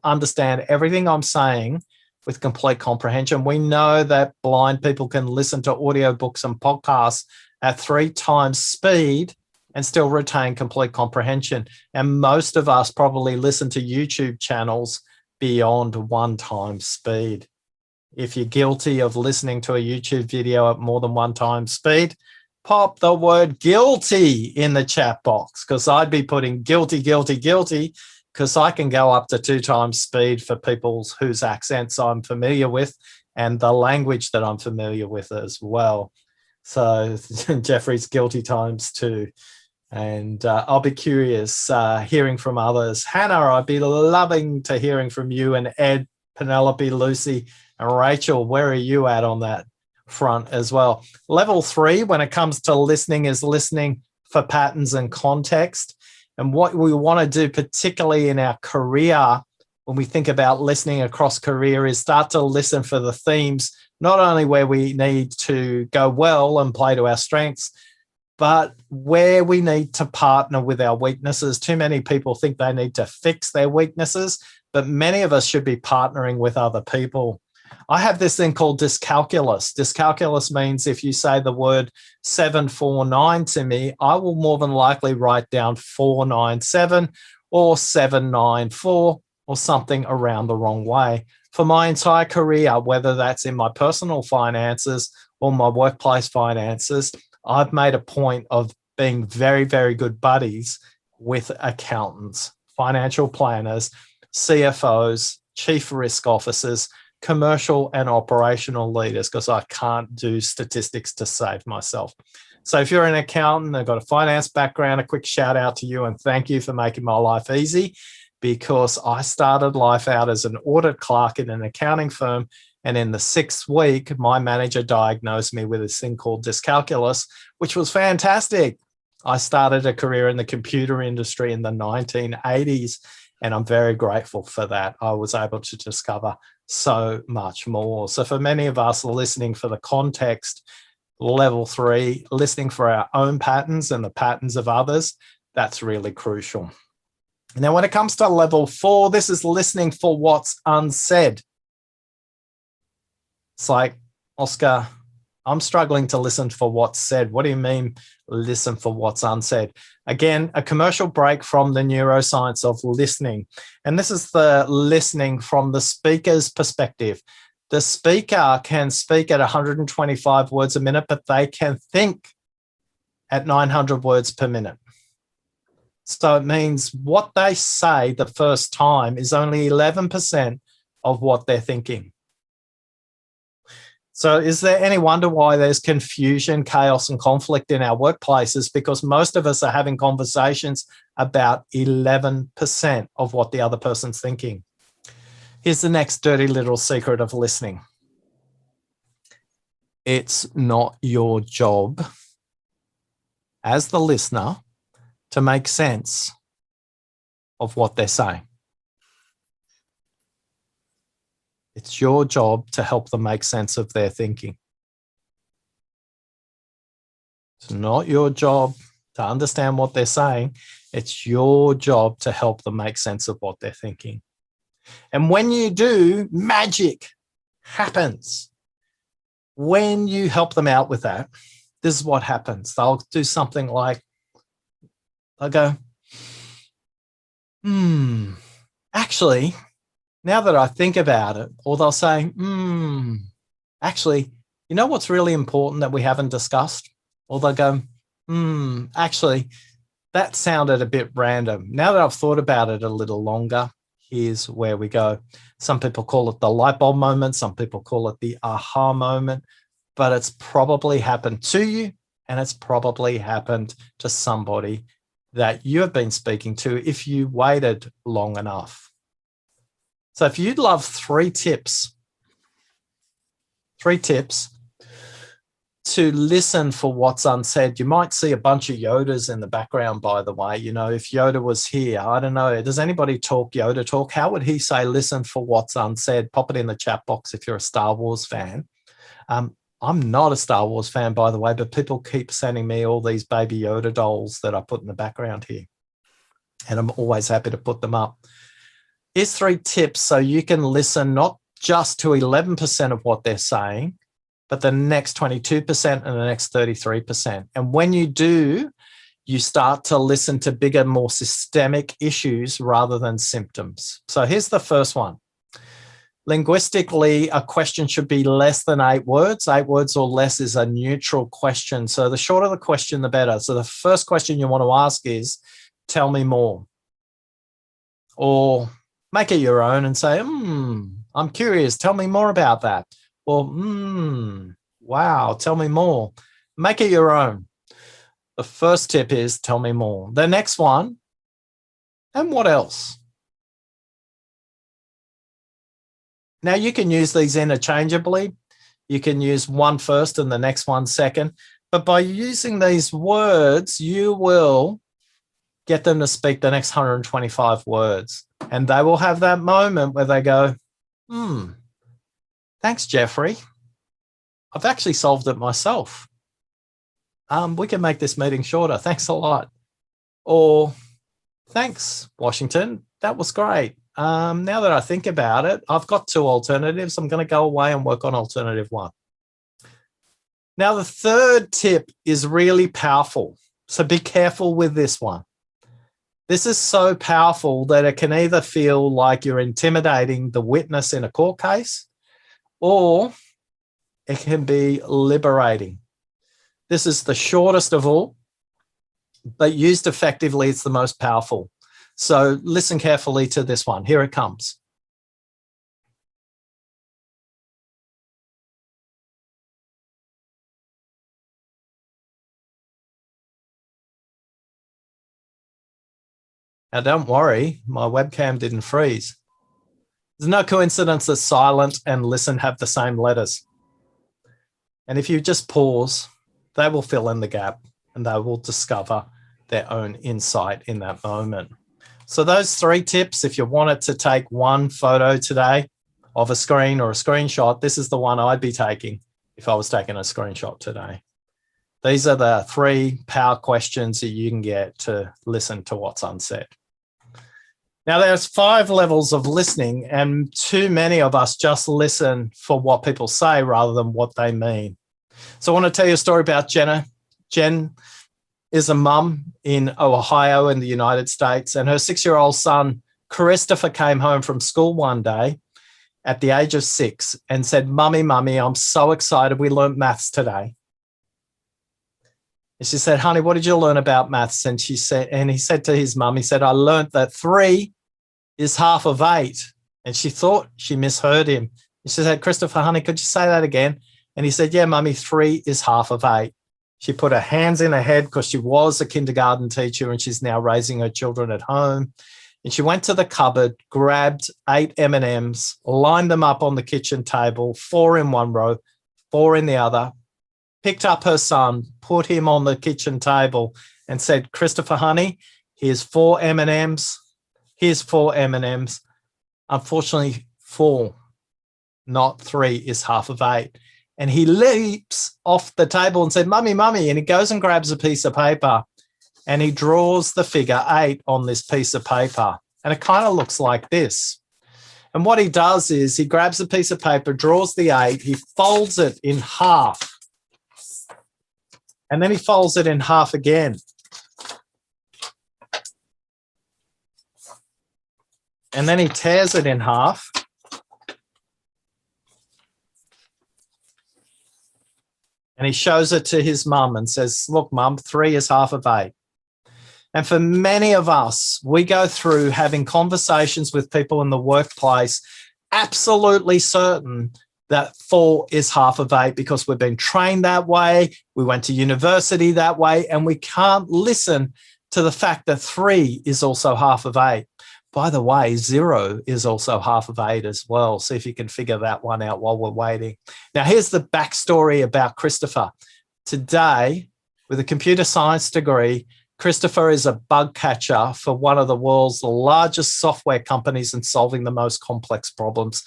understand everything I'm saying with complete comprehension. We know that blind people can listen to audiobooks and podcasts at 3 times speed and still retain complete comprehension. And most of us probably listen to YouTube channels beyond 1 time speed. If you're guilty of listening to a YouTube video at more than 1 time speed, pop the word guilty in the chat box, because I'd be putting guilty, guilty, guilty, because I can go up to 2 times speed for people whose accents I'm familiar with and the language that I'm familiar with as well. So Jeffrey's guilty times 2. And I'll be curious hearing from others. Hannah, I'd be loving to hearing from you, and Ed, Penelope, Lucy, and Rachel. Where are you at on that front as well? Level 3, when it comes to listening, is listening for patterns and context. And what we want to do, particularly in our career, when we think about listening across career, is start to listen for the themes, not only where we need to go well and play to our strengths, but where we need to partner with our weaknesses. Too many people think they need to fix their weaknesses, but many of us should be partnering with other people. I have this thing called dyscalculus. Dyscalculus means if you say the word 749 to me, I will more than likely write down 497 or 794 or something around the wrong way. For my entire career, whether that's in my personal finances or my workplace finances, I've made a point of being very, very good buddies with accountants, financial planners, CFOs, chief risk officers, commercial and operational leaders, because I can't do statistics to save myself. So if you're an accountant and got a finance background, a quick shout out to you and thank you for making my life easy, because I started life out as an audit clerk in an accounting firm. And in the 6th week, my manager diagnosed me with this thing called dyscalculus, which was fantastic. I started a career in the computer industry in the 1980s, and I'm very grateful for that. I was able to discover so much more. So for many of us listening for the context, level 3, listening for our own patterns and the patterns of others, that's really crucial. Now, when it comes to level 4, this is listening for what's unsaid. It's like, Oscar, I'm struggling to listen for what's said. What do you mean, listen for what's unsaid? Again, a commercial break from the neuroscience of listening. And this is the listening from the speaker's perspective. The speaker can speak at 125 words a minute, but they can think at 900 words per minute. So it means what they say the first time is only 11% of what they're thinking. So is there any wonder why there's confusion, chaos, and conflict in our workplaces? Because most of us are having conversations about 11% of what the other person's thinking. Here's the next dirty little secret of listening. It's not your job as the listener to make sense of what they're saying. It's your job to help them make sense of their thinking. It's not your job to understand what they're saying. It's your job to help them make sense of what they're thinking. And when you do, magic happens. When you help them out with that, this is what happens. They'll do something like, they'll go, actually, now that I think about it, or they'll say, actually, you know what's really important that we haven't discussed? Or they'll go, actually, that sounded a bit random. Now that I've thought about it a little longer, here's where we go. Some people call it the light bulb moment. Some people call it the aha moment, but it's probably happened to you, and it's probably happened to somebody that you have been speaking to if you waited long enough. So if you'd love 3 tips to listen for what's unsaid, you might see a bunch of Yodas in the background, by the way. You know, if Yoda was here, I don't know, does anybody talk Yoda talk? How would he say, listen for what's unsaid? Pop it in the chat box if you're a Star Wars fan. I'm not a Star Wars fan, by the way, but people keep sending me all these baby Yoda dolls that I put in the background here. And I'm always happy to put them up. Here's 3 tips so you can listen not just to 11% of what they're saying, but the next 22% and the next 33%. And when you do, you start to listen to bigger, more systemic issues rather than symptoms. So here's the first one. Linguistically, a question should be less than 8 words. 8 words or less is a neutral question. So the shorter the question, the better. So the first question you want to ask is, tell me more. Or make it your own and say, I'm curious, tell me more about that. Or, wow, tell me more. Make it your own. The first tip is tell me more. The next one, and what else? Now you can use these interchangeably. You can use one first and the next one second. But by using these words, you will get them to speak the next 125 words. And they will have that moment where they go, thanks, Jeffrey. I've actually solved it myself. We can make this meeting shorter. Thanks a lot. Or thanks, Washington. That was great. Now that I think about it, I've got 2 alternatives. I'm going to go away and work on alternative 1. Now, the third tip is really powerful. So be careful with this one. This is so powerful that it can either feel like you're intimidating the witness in a court case, or it can be liberating. This is the shortest of all, but used effectively, it's the most powerful. So listen carefully to this one. Here it comes. Now, don't worry, my webcam didn't freeze. There's no coincidence that silent and listen have the same letters. And if you just pause, they will fill in the gap and they will discover their own insight in that moment. So those 3 tips, if you wanted to take one photo today of a screen or a screenshot, this is the one I'd be taking if I was taking a screenshot today. These are the 3 power questions that you can get to listen to what's unsaid. Now, there's 5 levels of listening, and too many of us just listen for what people say rather than what they mean. So I want to tell you a story about Jenna. Jen is a mum in Ohio in the United States, and her 6-year-old son, Christopher, came home from school one day at the age of 6 and said, "Mummy, I'm so excited. We learned maths today." And she said, "Honey, what did you learn about maths?" And he said to his mum, he said, "I learned that 3 is half of 8. And she thought she misheard him. And she said, "Christopher, honey, could you say that again?" And he said, "Yeah, Mummy, 3 is half of 8. She put her hands in her head because she was a kindergarten teacher and she's now raising her children at home. And she went to the cupboard, grabbed 8 M&Ms, lined them up on the kitchen table, 4 in one row, 4 in the other, picked up her son, put him on the kitchen table and said, "Christopher, honey, here's 4 M&Ms. Here's 4 M&Ms. Unfortunately, 4, not 3, is half of 8. And he leaps off the table and said, "Mummy." And he goes and grabs a piece of paper and he draws the figure 8 on this piece of paper. And it kind of looks like this. And what he does is he grabs a piece of paper, draws the 8, he folds it in half. And then he folds it in half again. And then he tears it in half. And he shows it to his mum and says, "Look, Mum, 3 is half of 8. And for many of us, we go through having conversations with people in the workplace, absolutely certain that 4 is half of 8 because we've been trained that way, we went to university that way, and we can't listen to the fact that 3 is also half of 8. By the way, 0 is also half of 8 as well. See if you can figure that one out while we're waiting. Now, here's the backstory about Christopher. Today, with a computer science degree, Christopher is a bug catcher for one of the world's largest software companies and solving the most complex problems.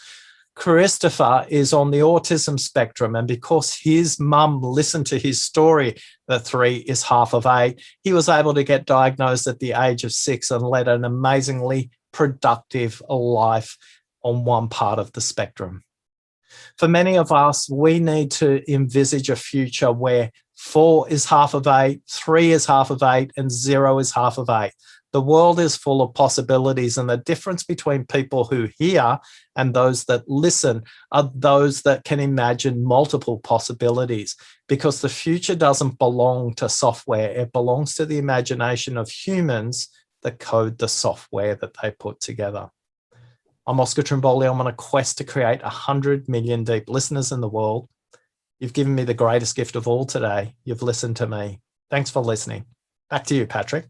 Christopher is on the autism spectrum, and because his mum listened to his story that 3 is half of 8, he was able to get diagnosed at the age of 6 and led an amazingly productive life on one part of the spectrum. For many of us, we need to envisage a future where 4 is half of 8, 3 is half of 8, and 0 is half of 8. The world is full of possibilities, and the difference between people who hear and those that listen are those that can imagine multiple possibilities, because the future doesn't belong to software. It belongs to the imagination of humans that code the software that they put together. I'm Oscar Trimboli. I'm on a quest to create 100 million deep listeners in the world. You've given me the greatest gift of all today. You've listened to me. Thanks for listening. Back to you, Patrick.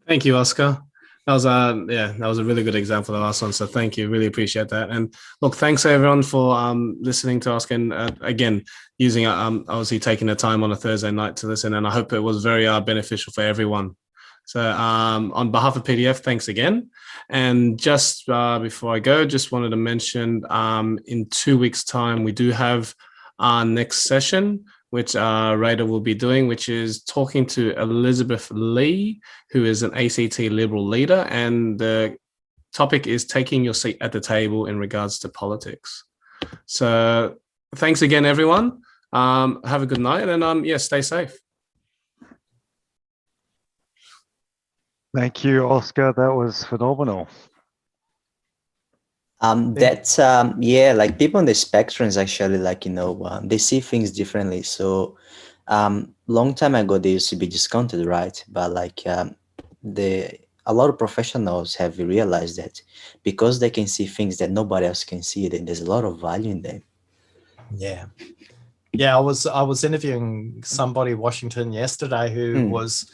Thank you, Oscar. That was a really good example, the last one. So thank you. Really appreciate that. And look, thanks everyone for listening to Oscar and again, using obviously taking the time on a Thursday night to listen. And I hope it was very beneficial for everyone. So on behalf of PDF, thanks again. And just before I go, just wanted to mention in 2 weeks' time, we do have our next session, which Rada will be doing, which is talking to Elizabeth Lee, who is an ACT Liberal leader, and the topic is taking your seat at the table in regards to politics. So thanks again, everyone. Have a good night, and yeah, stay safe. Thank you, Oscar. That was phenomenal. That's yeah, like people on the spectrum is actually like, you know, they see things differently. So long time ago they used to be discounted, right? But like a lot of professionals have realized that because they can see things that nobody else can see, then there's a lot of value in them. Yeah. I was interviewing somebody in Washington yesterday who was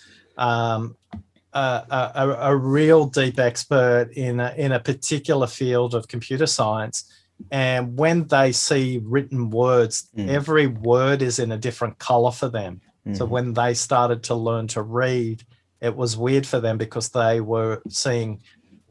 a real deep expert in a particular field of computer science, and when they see written words, every word is in a different color for them. So when they started to learn to read, it was weird for them because they were seeing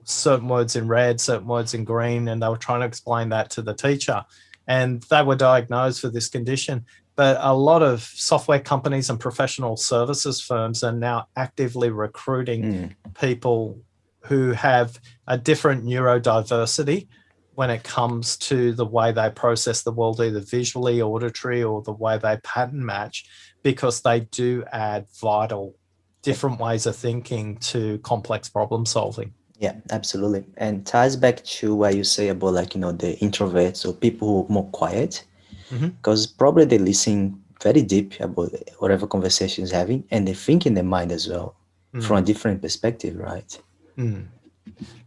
certain words in red, certain words in green, and they were trying to explain that to the teacher, and they were diagnosed with this condition. But a lot of software companies and professional services firms are now actively recruiting people who have a different neurodiversity when it comes to the way they process the world, either visually, auditory, or the way they pattern match, because they do add vital different ways of thinking to complex problem solving. Yeah, absolutely. And ties back to what you say about, like, you know, the introverts or people who are more quiet, because probably they listen very deep about whatever conversation is having, and they think in their mind as well from a different perspective, right?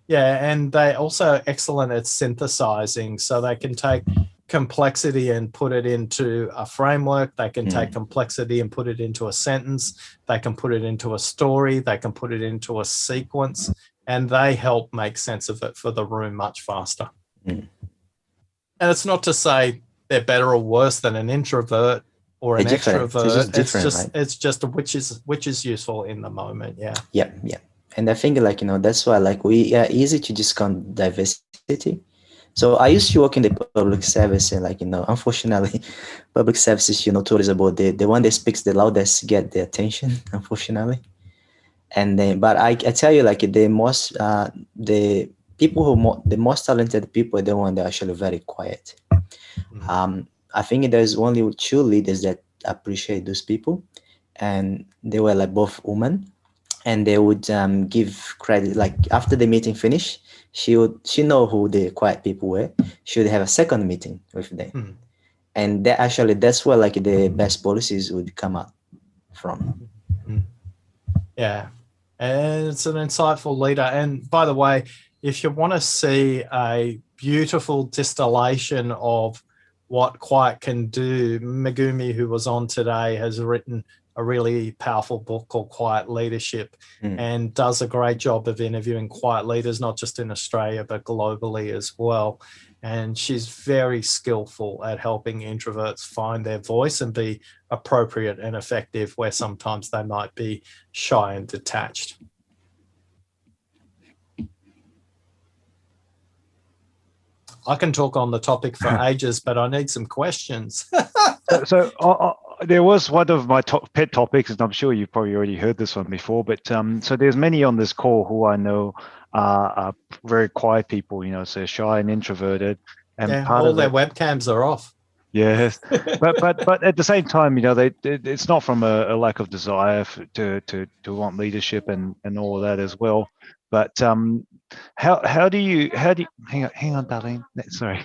Yeah, and they also excellent at synthesizing, so they can take complexity and put it into a framework. They can take complexity and put it into a sentence. They can put it into a story. They can put it into a sequence, and they help make sense of it for the room much faster. And it's not to say they're better or worse than an introvert or an extrovert. It's just which is useful in the moment. Yeah. And I think, like, you know, that's why, like, we are easy to discount diversity. So I used to work in the public service, and, like, you know, unfortunately, public services, you know, told us about the one that speaks the loudest get the attention, unfortunately. And then, but I tell you, like, the most the people the most talented people are the one that are actually very quiet. I think there's only 2 leaders that appreciate those people, and they were like both women, and they would give credit. Like, after the meeting finished, she know who the quiet people were. She would have a second meeting with them, and that's where, like, the best policies would come out from. Yeah, and it's an insightful leader. And by the way, if you want to see a beautiful distillation of what quiet can do, Megumi, who was on today, has written a really powerful book called Quiet Leadership, and does a great job of interviewing quiet leaders, not just in Australia, but globally as well. And she's very skillful at helping introverts find their voice and be appropriate and effective where sometimes they might be shy and detached. I can talk on the topic for ages, but I need some questions. So there was one of my pet topics, and I'm sure you've probably already heard this one before, but so there's many on this call who I know are very quiet people, you know, so shy and introverted. And all their webcams are off. Yes, but at the same time, you know, it's not from a lack of desire to want leadership and all of that as well. But how do you hang on, darling? Sorry,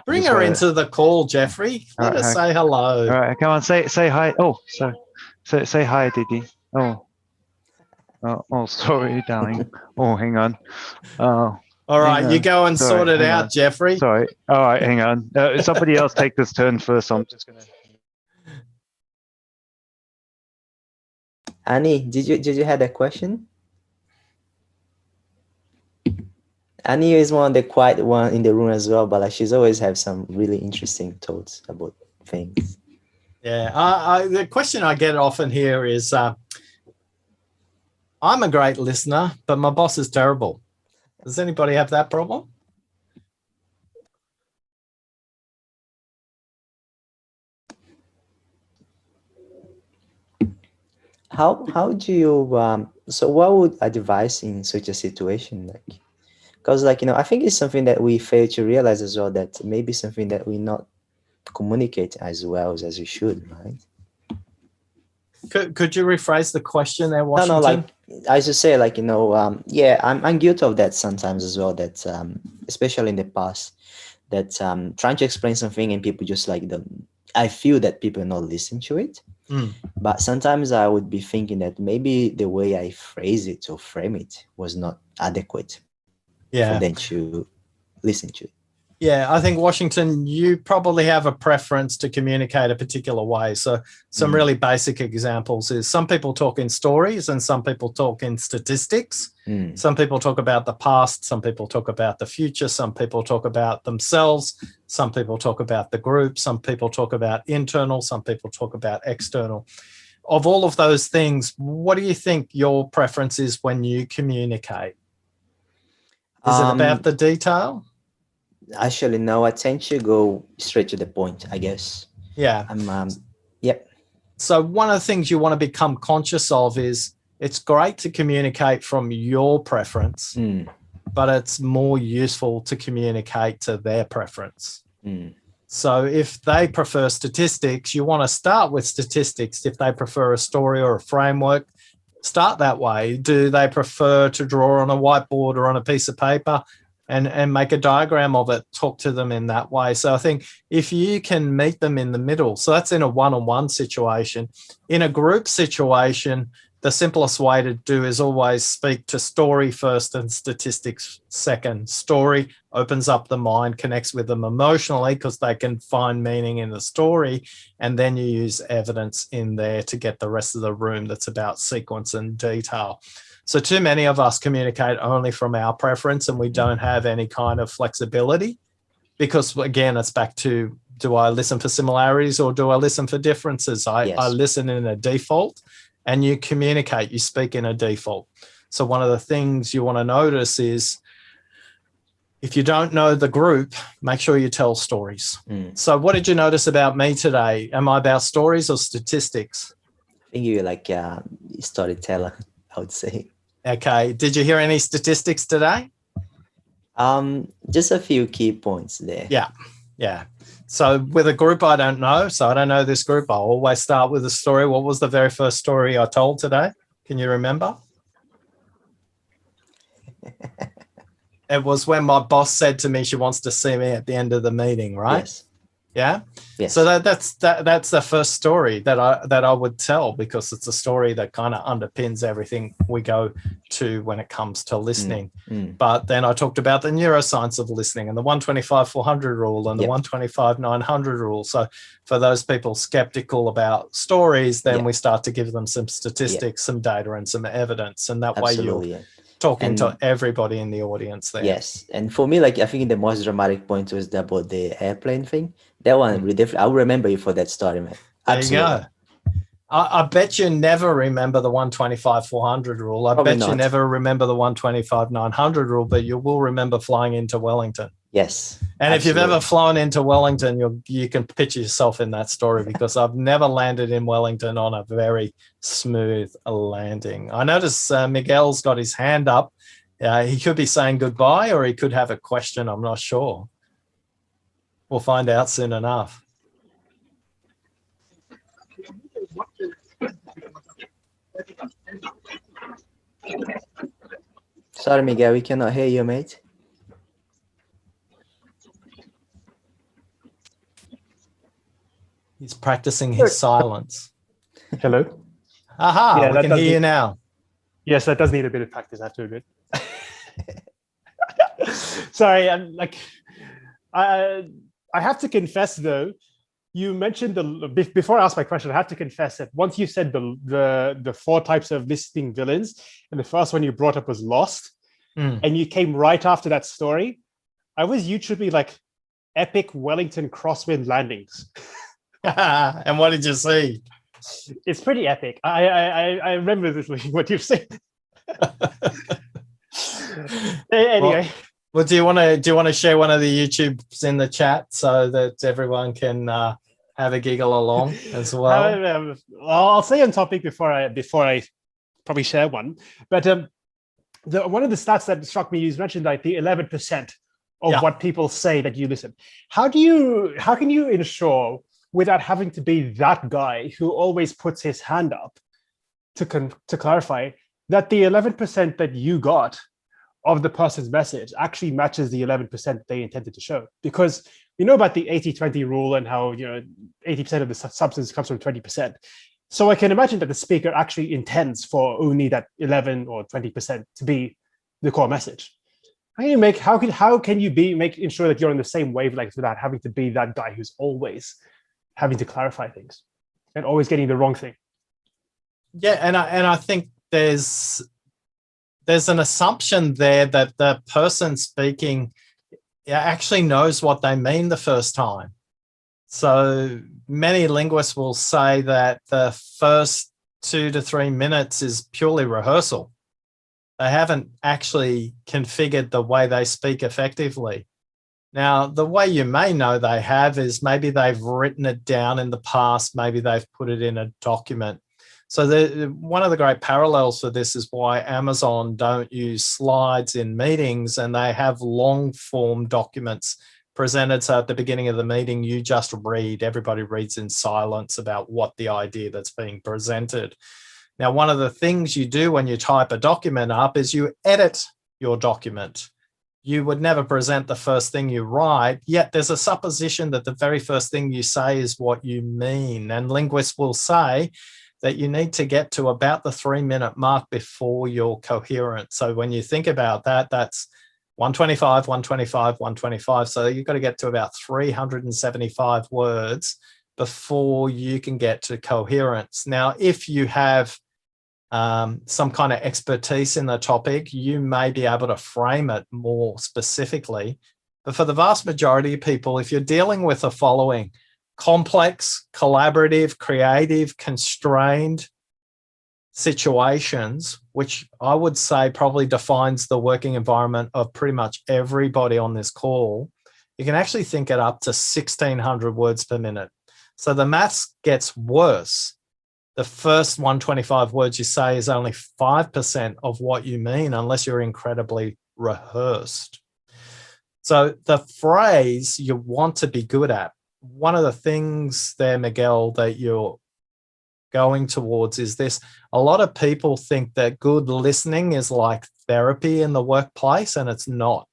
bring her into the call, Jeffrey. Let her say hello. All right, come on, say hi. Oh, sorry, say hi, Didi. Oh, sorry, darling. Oh, hang on. All right, you go and sort it out, Jeffrey. Sorry. All right, hang on. Somebody else take this turn first. I'm just gonna. Annie, did you have a question? Annie is one of the quiet one in the room as well, but like, she's always have some really interesting thoughts about things. Yeah, the question I get often here is, I'm a great listener, but my boss is terrible. Does anybody have that problem? how do you so what would advise in such a situation, like, because like I think it's something that we fail to realize as well, that maybe something that we not communicate as well as we should, right? Could you rephrase the question there, No, Washington? like I should say, like yeah, I'm guilty of that sometimes as well, that especially in the past, that trying to explain something and people just like I feel that people not listen to it. But sometimes I would be thinking that maybe the way I phrase it or frame it was not adequate for them to listen to it. Yeah, I think, Washington, you probably have a preference to communicate a particular way. So some really basic examples is some people talk in stories and some people talk in statistics. Some people talk about the past, some people talk about the future, some people talk about themselves, some people talk about the group, some people talk about internal, some people talk about external. Of all of those things, what do you think your preference is when you communicate? Is it about the detail? Actually, no, I tend to go straight to the point, I guess. Yeah. Yep. So one of the things you want to become conscious of is it's great to communicate from your preference, but it's more useful to communicate to their preference. So if they prefer statistics, you want to start with statistics. If they prefer a story or a framework, start that way. Do they prefer to draw on a whiteboard or on a piece of paper and make a diagram of it? Talk to them in that way. So I think if you can meet them in the middle, so that's in a one-on-one situation. In a group situation, the simplest way to do is always speak to story first and statistics second. Story opens up the mind, connects with them emotionally because they can find meaning in the story, and then you use evidence in there to get the rest of the room that's about sequence and detail. So too many of us communicate only from our preference and we don't have any kind of flexibility because, again, it's back to, do I listen for similarities or do I listen for differences? I listen in a default and you communicate, you speak in a default. So one of the things you want to notice is if you don't know the group, make sure you tell stories. So what did you notice about me today? Am I about stories or statistics? I think you're like a storyteller, I would say. Okay. Did you hear any statistics today? Just a few key points there. Yeah. So with a group I don't know, so I don't know this group, I'll always start with a story. What was the very first story I told today? Can you remember? It was when my boss said to me she wants to see me at the end of the meeting, right? Yes. Yeah. Yes. So that's the first story that I would tell, because it's a story that kind of underpins everything we go to when it comes to listening. But then I talked about the neuroscience of listening and the 125-400 rule and the 125-900 rule. So for those people skeptical about stories, then we start to give them some statistics, some data and some evidence. And that way you're talking to everybody in the audience there. Yes. And for me, like, I think the most dramatic point was about the airplane thing. That one, really, I'll remember you for that story, man. Absolutely. There you go. I bet you never remember the 125-400 rule. I bet you never remember the 125-900 rule, but you will remember flying into Wellington. Yes. And if you've ever flown into Wellington, you can picture yourself in that story, because I've never landed in Wellington on a very smooth landing. I notice Miguel's got his hand up. He could be saying goodbye or he could have a question. I'm not sure. We'll find out soon enough. Sorry, Miguel, we cannot hear you, mate. He's practicing his silence. Hello. Aha, yeah, we can hear you now. Yes, that does need a bit of practice, I have to admit. Sorry, I'm like, I have to confess though, you mentioned before I ask my question, I have to confess that once you said the 4 types of listening villains, and the first one you brought up was Lost, and you came right after that story, I was YouTubing like epic Wellington crosswind landings. And what did you see? It's pretty epic. I remember this, what you've said. Anyway. Well, do you want to share one of the YouTubes in the chat so that everyone can have a giggle along as well? I'll stay on topic before I probably share one. But one of the stats that struck me is mentioned like the 11% of what people say that you listen. How can you ensure without having to be that guy who always puts his hand up to clarify that the 11% that you got of the person's message actually matches the 11% they intended to show? Because you know about the 80-20 rule and how 80% of the substance comes from 20%. So I can imagine that the speaker actually intends for only that 11 or 20% to be the core message. How can you make sure that you're on the same wavelength without having to be that guy who's always having to clarify things and always getting the wrong thing? Yeah, and I think there's an assumption there that the person speaking actually knows what they mean the first time. So many linguists will say that the first 2 to 3 minutes is purely rehearsal. They haven't actually configured the way they speak effectively. Now, the way you may know they have is maybe they've written it down in the past, maybe they've put it in a document. So one of the great parallels for this is why Amazon don't use slides in meetings, and they have long form documents presented. So at the beginning of the meeting, you just read, everybody reads in silence about what the idea that's being presented. Now, one of the things you do when you type a document up is you edit your document. You would never present the first thing you write, yet there's a supposition that the very first thing you say is what you mean. And linguists will say that you need to get to about the 3-minute mark before you're coherent. So when you think about that, that's 125, 125, 125. So you've got to get to about 375 words before you can get to coherence. Now, if you have some kind of expertise in the topic, you may be able to frame it more specifically. But for the vast majority of people, if you're dealing with the following: complex, collaborative, creative, constrained situations, which I would say probably defines the working environment of pretty much everybody on this call, you can actually think it up to 1,600 words per minute. So the maths gets worse. The first 125 words you say is only 5% of what you mean unless you're incredibly rehearsed. So the phrase you want to be good at, one of the things there, Miguel, that you're going towards is this. A lot of people think that good listening is like therapy in the workplace, and it's not.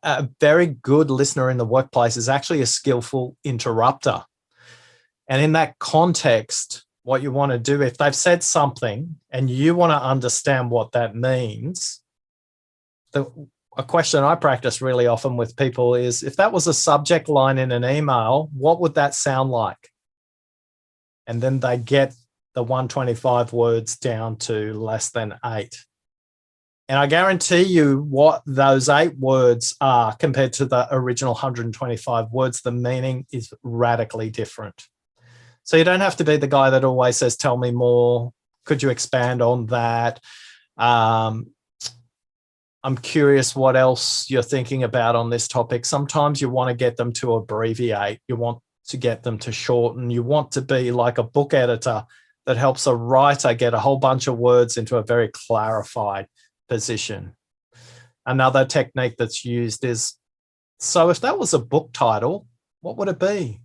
A very good listener in the workplace is actually a skillful interrupter. And in that context, what you want to do, if they've said something and you want to understand what that means, a question I practice really often with people is, if that was a subject line in an email, what would that sound like? And then they get the 125 words down to less than 8. And I guarantee you what those 8 words are compared to the original 125 words, the meaning is radically different. So you don't have to be the guy that always says, tell me more. Could you expand on that? I'm curious what else you're thinking about on this topic. Sometimes you want to get them to abbreviate. You want to get them to shorten. You want to be like a book editor that helps a writer get a whole bunch of words into a very clarified position. Another technique that's used is, so if that was a book title, what would it be?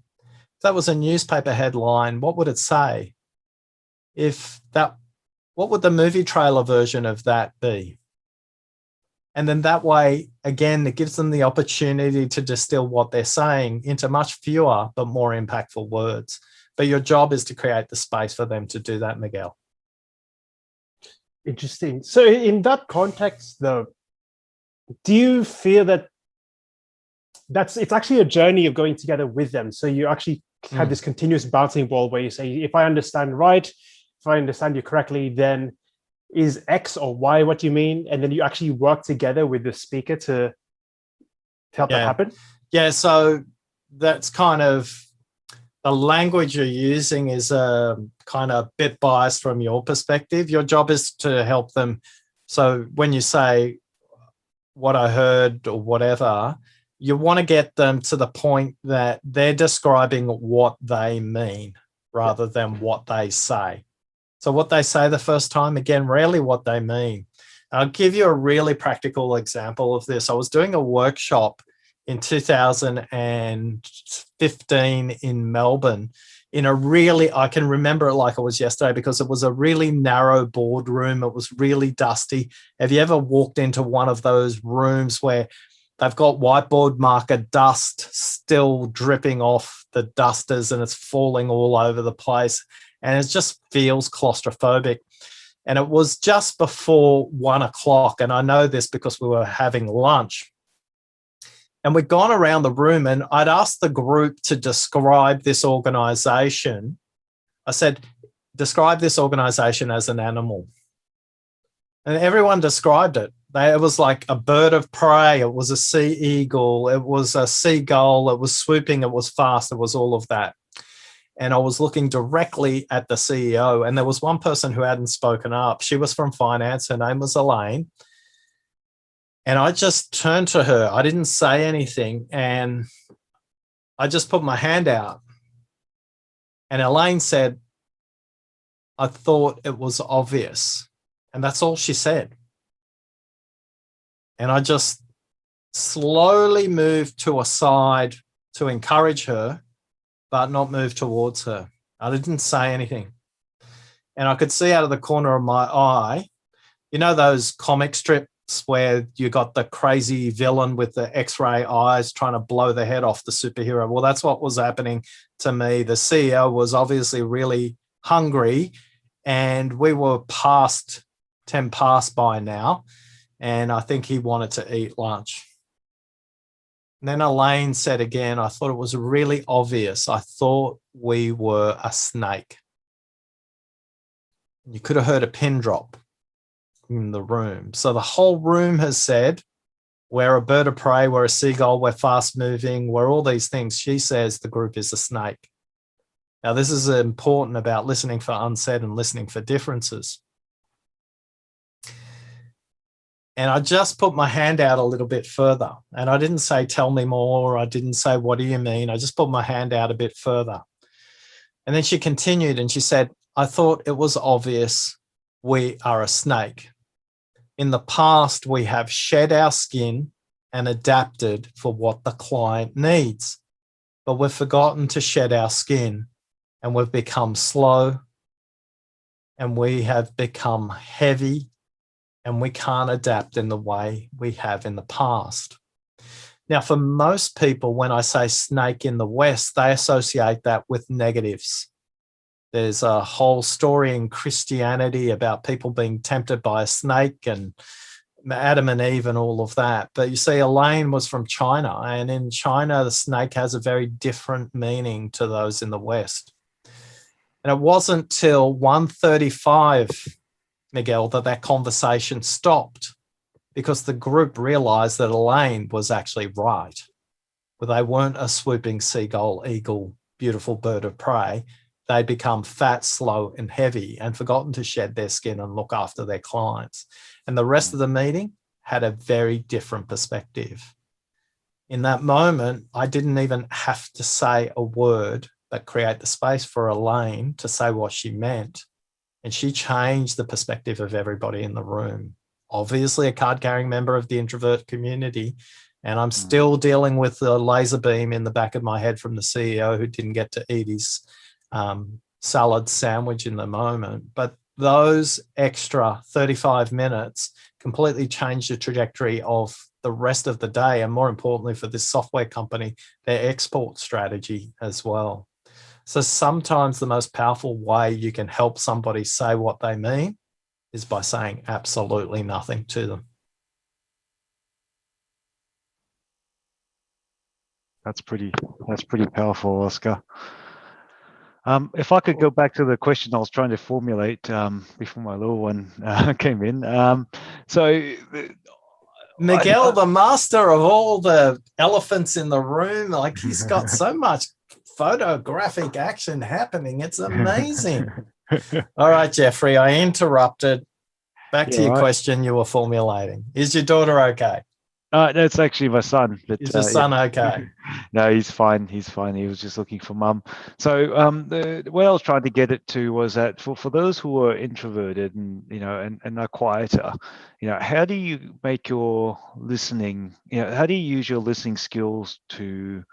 If that was a newspaper headline, what would it say? What would the movie trailer version of that be? And then that way, again, it gives them the opportunity to distill what they're saying into much fewer but more impactful words. But your job is to create the space for them to do that, Miguel. Interesting. So in that context, though, do you feel that it's actually a journey of going together with them? So you actually have this continuous bouncing ball where you say, if I understand right, if I understand you correctly, then is X or Y what you mean? And then you actually work together with the speaker to help that happen? Yeah, so that's kind of the language you're using is a kind of bit biased from your perspective. Your job is to help them. So when you say what I heard or whatever, you want to get them to the point that they're describing what they mean rather than what they say. So what they say the first time, again, rarely what they mean. I'll give you a really practical example of this. I was doing a workshop in 2015 in Melbourne in a really, I can remember it like it was yesterday because it was a really narrow boardroom. It was really dusty. Have you ever walked into one of those rooms where they've got whiteboard marker dust still dripping off the dusters and it's falling all over the place? And it just feels claustrophobic. And it was just before 1 o'clock. And I know this because we were having lunch. And we'd gone around the room and I'd asked the group to describe this organization. I said, describe this organization as an animal. And everyone described it. It was like a bird of prey. It was a sea eagle. It was a seagull. It was swooping. It was fast. It was all of that. And I was looking directly at the CEO. And there was one person who hadn't spoken up. She was from finance. Her name was Elaine. And I just turned to her. I didn't say anything. And I just put my hand out. And Elaine said, I thought it was obvious. And that's all she said. And I just slowly moved to a side to encourage her, but not move towards her. I didn't say anything. And I could see out of the corner of my eye, you know, those comic strips where you got the crazy villain with the X-ray eyes trying to blow the head off the superhero. Well, that's what was happening to me. The CEO was obviously really hungry and we were past 10 past by now. And I think he wanted to eat lunch. And then Elaine said again, I thought it was really obvious. I thought we were a snake. You could have heard a pin drop in the room. So the whole room has said, we're a bird of prey, we're a seagull, we're fast moving, we're all these things. She says the group is a snake. Now, this is important about listening for unsaid and listening for differences. And I just put my hand out a little bit further. And I didn't say, tell me more. I didn't say, what do you mean? I just put my hand out a bit further. And then she continued and she said, I thought it was obvious we are a snake. In the past, we have shed our skin and adapted for what the client needs. But we've forgotten to shed our skin and we've become slow and we have become heavy and we can't adapt in the way we have in the past. Now, for most people, when I say snake in the West, they associate that with negatives. There's a whole story in Christianity about people being tempted by a snake and Adam and Eve and all of that. But you see, Elaine was from China, and in China, the snake has a very different meaning to those in the West. And it wasn't till 1:35, Miguel, that conversation stopped because the group realized that Elaine was actually right. Well, they weren't a swooping seagull, eagle, beautiful bird of prey. They become fat, slow, and heavy and forgotten to shed their skin and look after their clients. And the rest of the meeting had a very different perspective. In that moment, I didn't even have to say a word, but create the space for Elaine to say what she meant. And she changed the perspective of everybody in the room. Obviously a card-carrying member of the introvert community. And I'm still dealing with the laser beam in the back of my head from the CEO who didn't get to eat his salad sandwich in the moment. But those extra 35 minutes completely changed the trajectory of the rest of the day. And more importantly, for this software company, their export strategy as well. So sometimes the most powerful way you can help somebody say what they mean is by saying absolutely nothing to them. That's pretty powerful, Oscar. If I could go back to the question I was trying to formulate before my little one came in. Miguel, the master of all the elephants in the room, like he's got so much photographic action happening. It's amazing. All right, Jeffrey, I interrupted. Back to your question you were formulating. Is your daughter okay? That's actually my son. But, Is your son okay? No, he's fine. He's fine. He was just looking for mum. So what I was trying to get it to was that for those who are introverted and and are quieter, how do you make your listening? How do you use your listening skills to,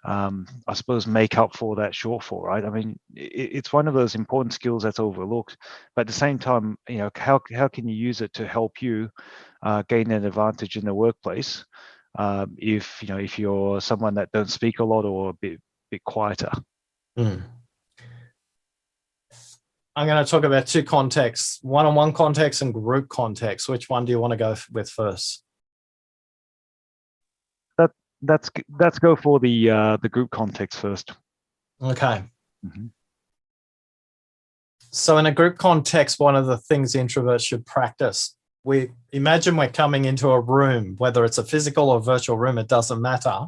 I suppose, make up for that shortfall, right? I mean, it's one of those important skills that's overlooked, but at the same time, how can you use it to help you gain an advantage in the workplace if you're someone that don't speak a lot or a bit quieter? I'm going to talk about two contexts: one-on-one context and group context. Which one do you want to go with first? Let's go for the group context first. Okay. So in a group context, one of the things introverts should practice, we imagine we're coming into a room, whether it's a physical or virtual room, it doesn't matter.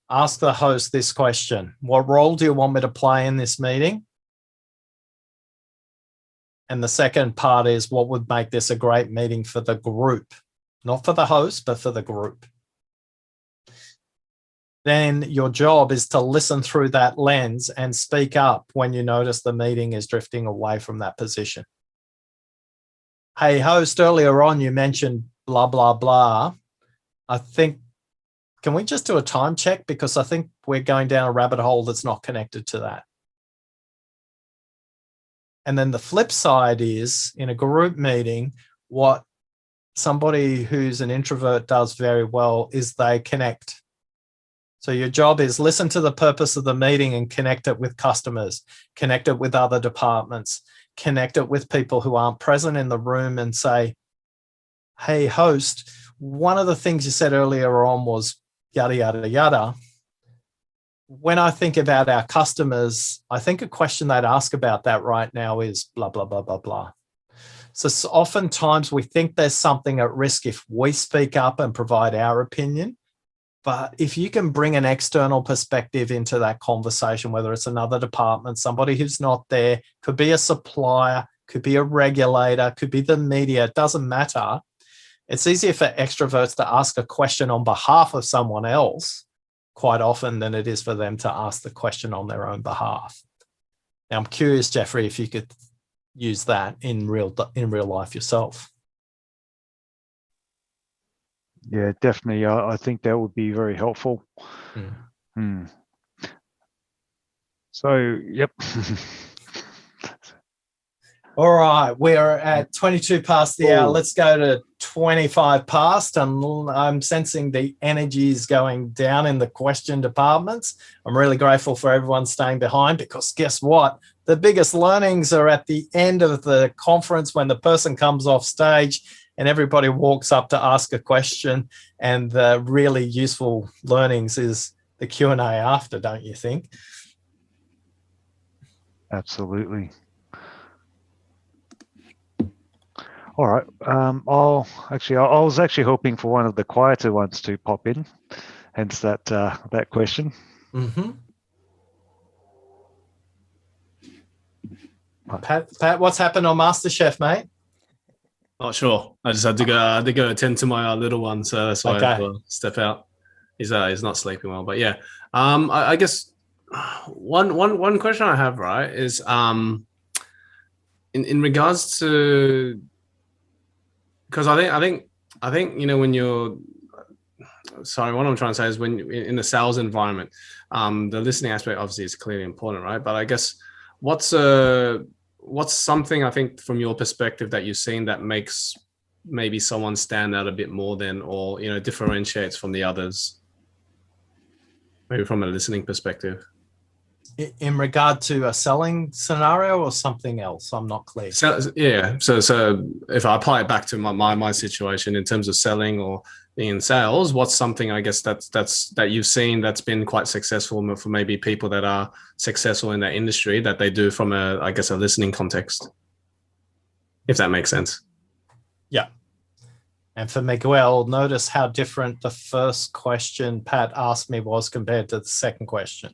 Ask the host this question: what role do you want me to play in this meeting? And the second part is, what would make this a great meeting for the group? Not for the host, but for the group. Then your job is to listen through that lens and speak up when you notice the meeting is drifting away from that position. Hey, host, earlier on you mentioned blah, blah, blah. I think, can we just do a time check? Because I think we're going down a rabbit hole that's not connected to that. And then the flip side is, in a group meeting, what somebody who's an introvert does very well is they connect. So your job is listen to the purpose of the meeting and connect it with customers, connect it with other departments, connect it with people who aren't present in the room and say, hey, host, one of the things you said earlier on was yada, yada, yada. When I think about our customers, I think a question they'd ask about that right now is blah, blah, blah, blah, blah. So oftentimes we think there's something at risk if we speak up and provide our opinion. But if you can bring an external perspective into that conversation, whether it's another department, somebody who's not there, could be a supplier, could be a regulator, could be the media, it doesn't matter. It's easier for extroverts to ask a question on behalf of someone else quite often than it is for them to ask the question on their own behalf. Now, I'm curious, Jeffrey, if you could use that in real life yourself. Yeah, definitely. I think that would be very helpful. So, yep. All right, we're at 22 past the hour. Let's go to 25 past. And I'm sensing the energy is going down in the question departments. I'm really grateful for everyone staying behind, because guess what? The biggest learnings are at the end of the conference when the person comes off stage and everybody walks up to ask a question. And the really useful learnings is the Q&A after, don't you think? Absolutely. All right. I was actually hoping for one of the quieter ones to pop in, hence that question. Pat, what's happened on MasterChef, mate? Not sure. I just had to go attend to my little one, so that's why I had to step out. He's not sleeping well, but yeah. I guess one question I have, right, is in regards to, because I think when you're, sorry, what I'm trying to say is when in the sales environment, the listening aspect obviously is clearly important, right? But I guess what's something, I think, from your perspective that you've seen that makes maybe someone stand out a bit more than, or differentiates from the others, maybe from a listening perspective? In regard to a selling scenario or something else? I'm not clear. So if I apply it back to my situation in terms of selling or in sales, what's something, I guess, that you've seen that's been quite successful for maybe people that are successful in that industry that they do from a listening context, if that makes sense? Yeah. And for Miguel, notice how different the first question Pat asked me was compared to the second question.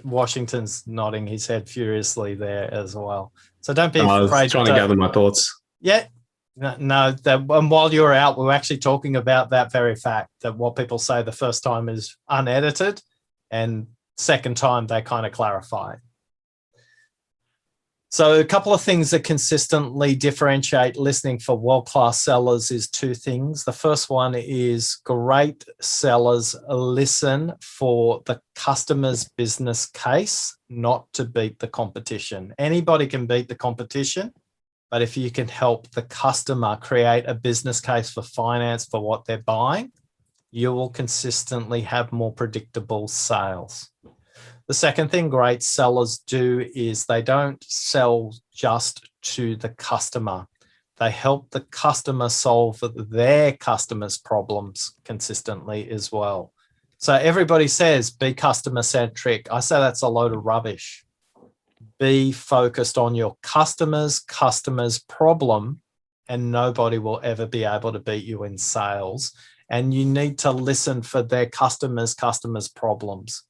Washington's nodding his head furiously there as well. So don't be afraid. I was trying to gather my thoughts. Yeah, No, and while you were out, we were actually talking about that very fact, that what people say the first time is unedited, and second time they kind of clarify. So a couple of things that consistently differentiate listening for world-class sellers is two things. The first one is great sellers listen for the customer's business case, not to beat the competition. Anybody can beat the competition, but if you can help the customer create a business case for finance for what they're buying, you will consistently have more predictable sales. The second thing great sellers do is they don't sell just to the customer. They help the customer solve their customers' problems consistently as well. So everybody says, be customer-centric. I say that's a load of rubbish. Be focused on your customer's problem, and nobody will ever be able to beat you in sales. And you need to listen for their customers' problems.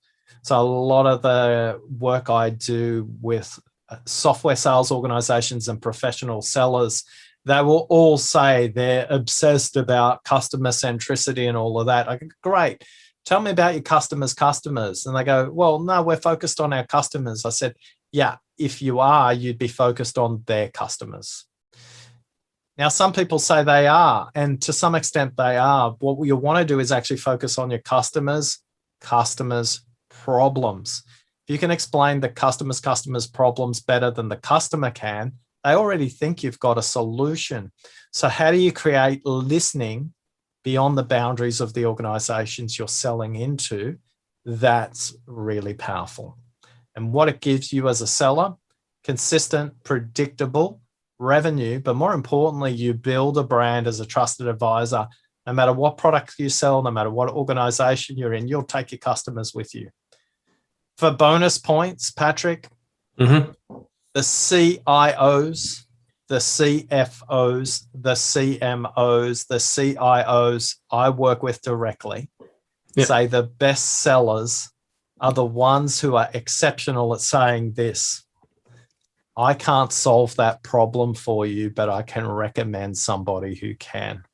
So a lot of the work I do with software sales organizations and professional sellers, they will all say they're obsessed about customer centricity and all of that. I go, great. Tell me about your customers. And they go, well, no, we're focused on our customers. I said, yeah, if you are, you'd be focused on their customers. Now, some people say they are, and to some extent they are. What you want to do is actually focus on your customers' problems. If you can explain the customer's problems better than the customer can, they already think you've got a solution. So how do you create listening beyond the boundaries of the organizations you're selling into? That's really powerful. And what it gives you as a seller, consistent, predictable revenue, but more importantly, you build a brand as a trusted advisor. No matter what product you sell, no matter what organization you're in, you'll take your customers with you. For bonus points, Patrick, the CIOs, the CFOs, the CMOs, the CIOs I work with directly say the best sellers are the ones who are exceptional at saying this: I can't solve that problem for you, but I can recommend somebody who can.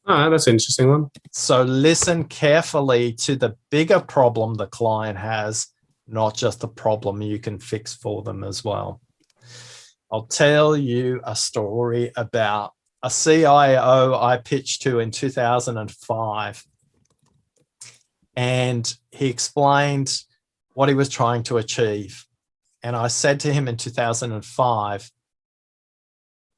Oh, that's an interesting one. So listen carefully to the bigger problem the client has, not just the problem you can fix for them as well. I'll tell you a story about a CIO I pitched to in 2005. And he explained what he was trying to achieve. And I said to him in 2005,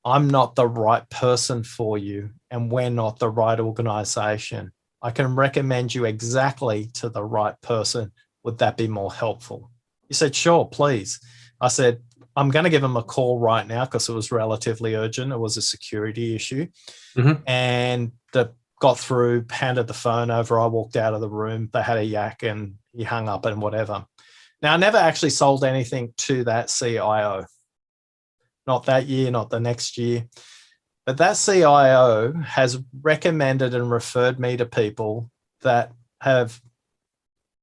I'm not the right person for you, and we're not the right organization. I can recommend you exactly to the right person. Would that be more helpful? He said, sure, please. I said, I'm going to give him a call right now because it was relatively urgent. It was a security issue. And got through, handed the phone over. I walked out of the room. They had a yak and he hung up and whatever. Now, I never actually sold anything to that CIO. Not that year, not the next year. But that CIO has recommended and referred me to people that have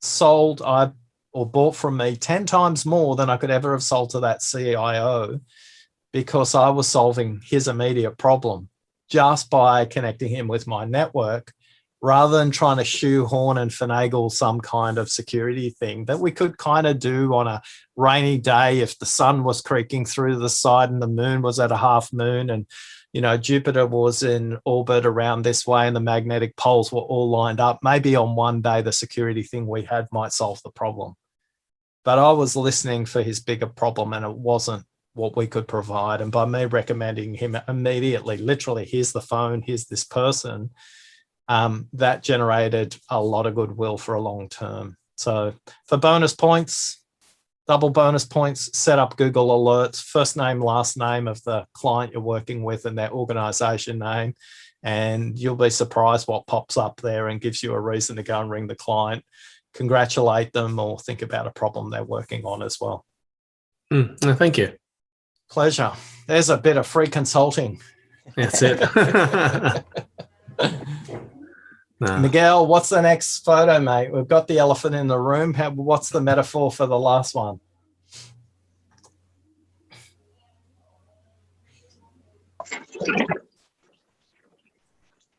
sold or bought from me 10 times more than I could ever have sold to that CIO, because I was solving his immediate problem just by connecting him with my network, rather than trying to shoehorn and finagle some kind of security thing that we could kind of do on a rainy day if the sun was creaking through the side and the moon was at a half moon and, you know, Jupiter was in orbit around this way and the magnetic poles were all lined up. Maybe on one day the security thing we had might solve the problem. But I was listening for his bigger problem, and it wasn't what we could provide. And by me recommending him immediately, literally, here's the phone, here's this person, that generated a lot of goodwill for a long term. So for bonus points, double bonus points, set up Google Alerts, first name, last name of the client you're working with and their organization name. And you'll be surprised what pops up there and gives you a reason to go and ring the client, congratulate them, or think about a problem they're working on as well. Thank you. Pleasure. There's a bit of free consulting. That's it. Miguel, what's the next photo, mate? We've got the elephant in the room. What's the metaphor for the last one?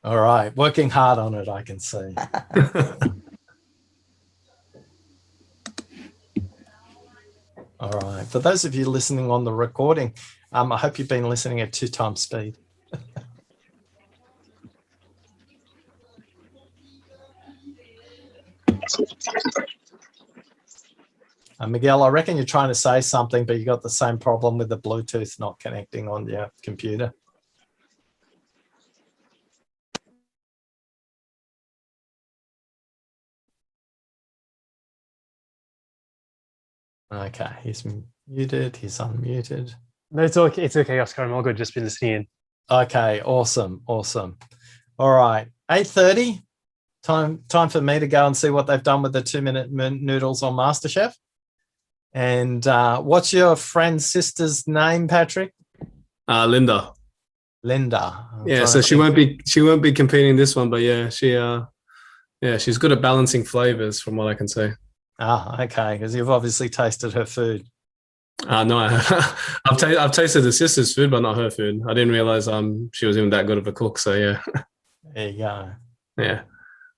All right. Working hard on it, I can see. All right. For those of you listening on the recording, I hope you've been listening at 2 times speed. Miguel, I reckon you're trying to say something, but you got the same problem with the Bluetooth not connecting on your computer. Okay, he's muted, he's unmuted. No, it's okay. It's okay, Oscar. I'm all good. Just been listening in. Okay, awesome. All right, 8:30. Time for me to go and see what they've done with the 2-minute noodles on MasterChef. And what's your friend's sister's name, Patrick? Linda. Linda. Yeah, so she won't be competing this one, but yeah, she's good at balancing flavors from what I can say. Okay, because you've obviously tasted her food. No, I've tasted the sister's food, but not her food. I didn't realize she was even that good of a cook. So yeah. There you go. Yeah.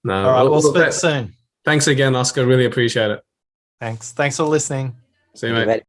No. All right, we'll speak soon. Thanks again, Oscar. Really appreciate it. Thanks for listening. See you, mate.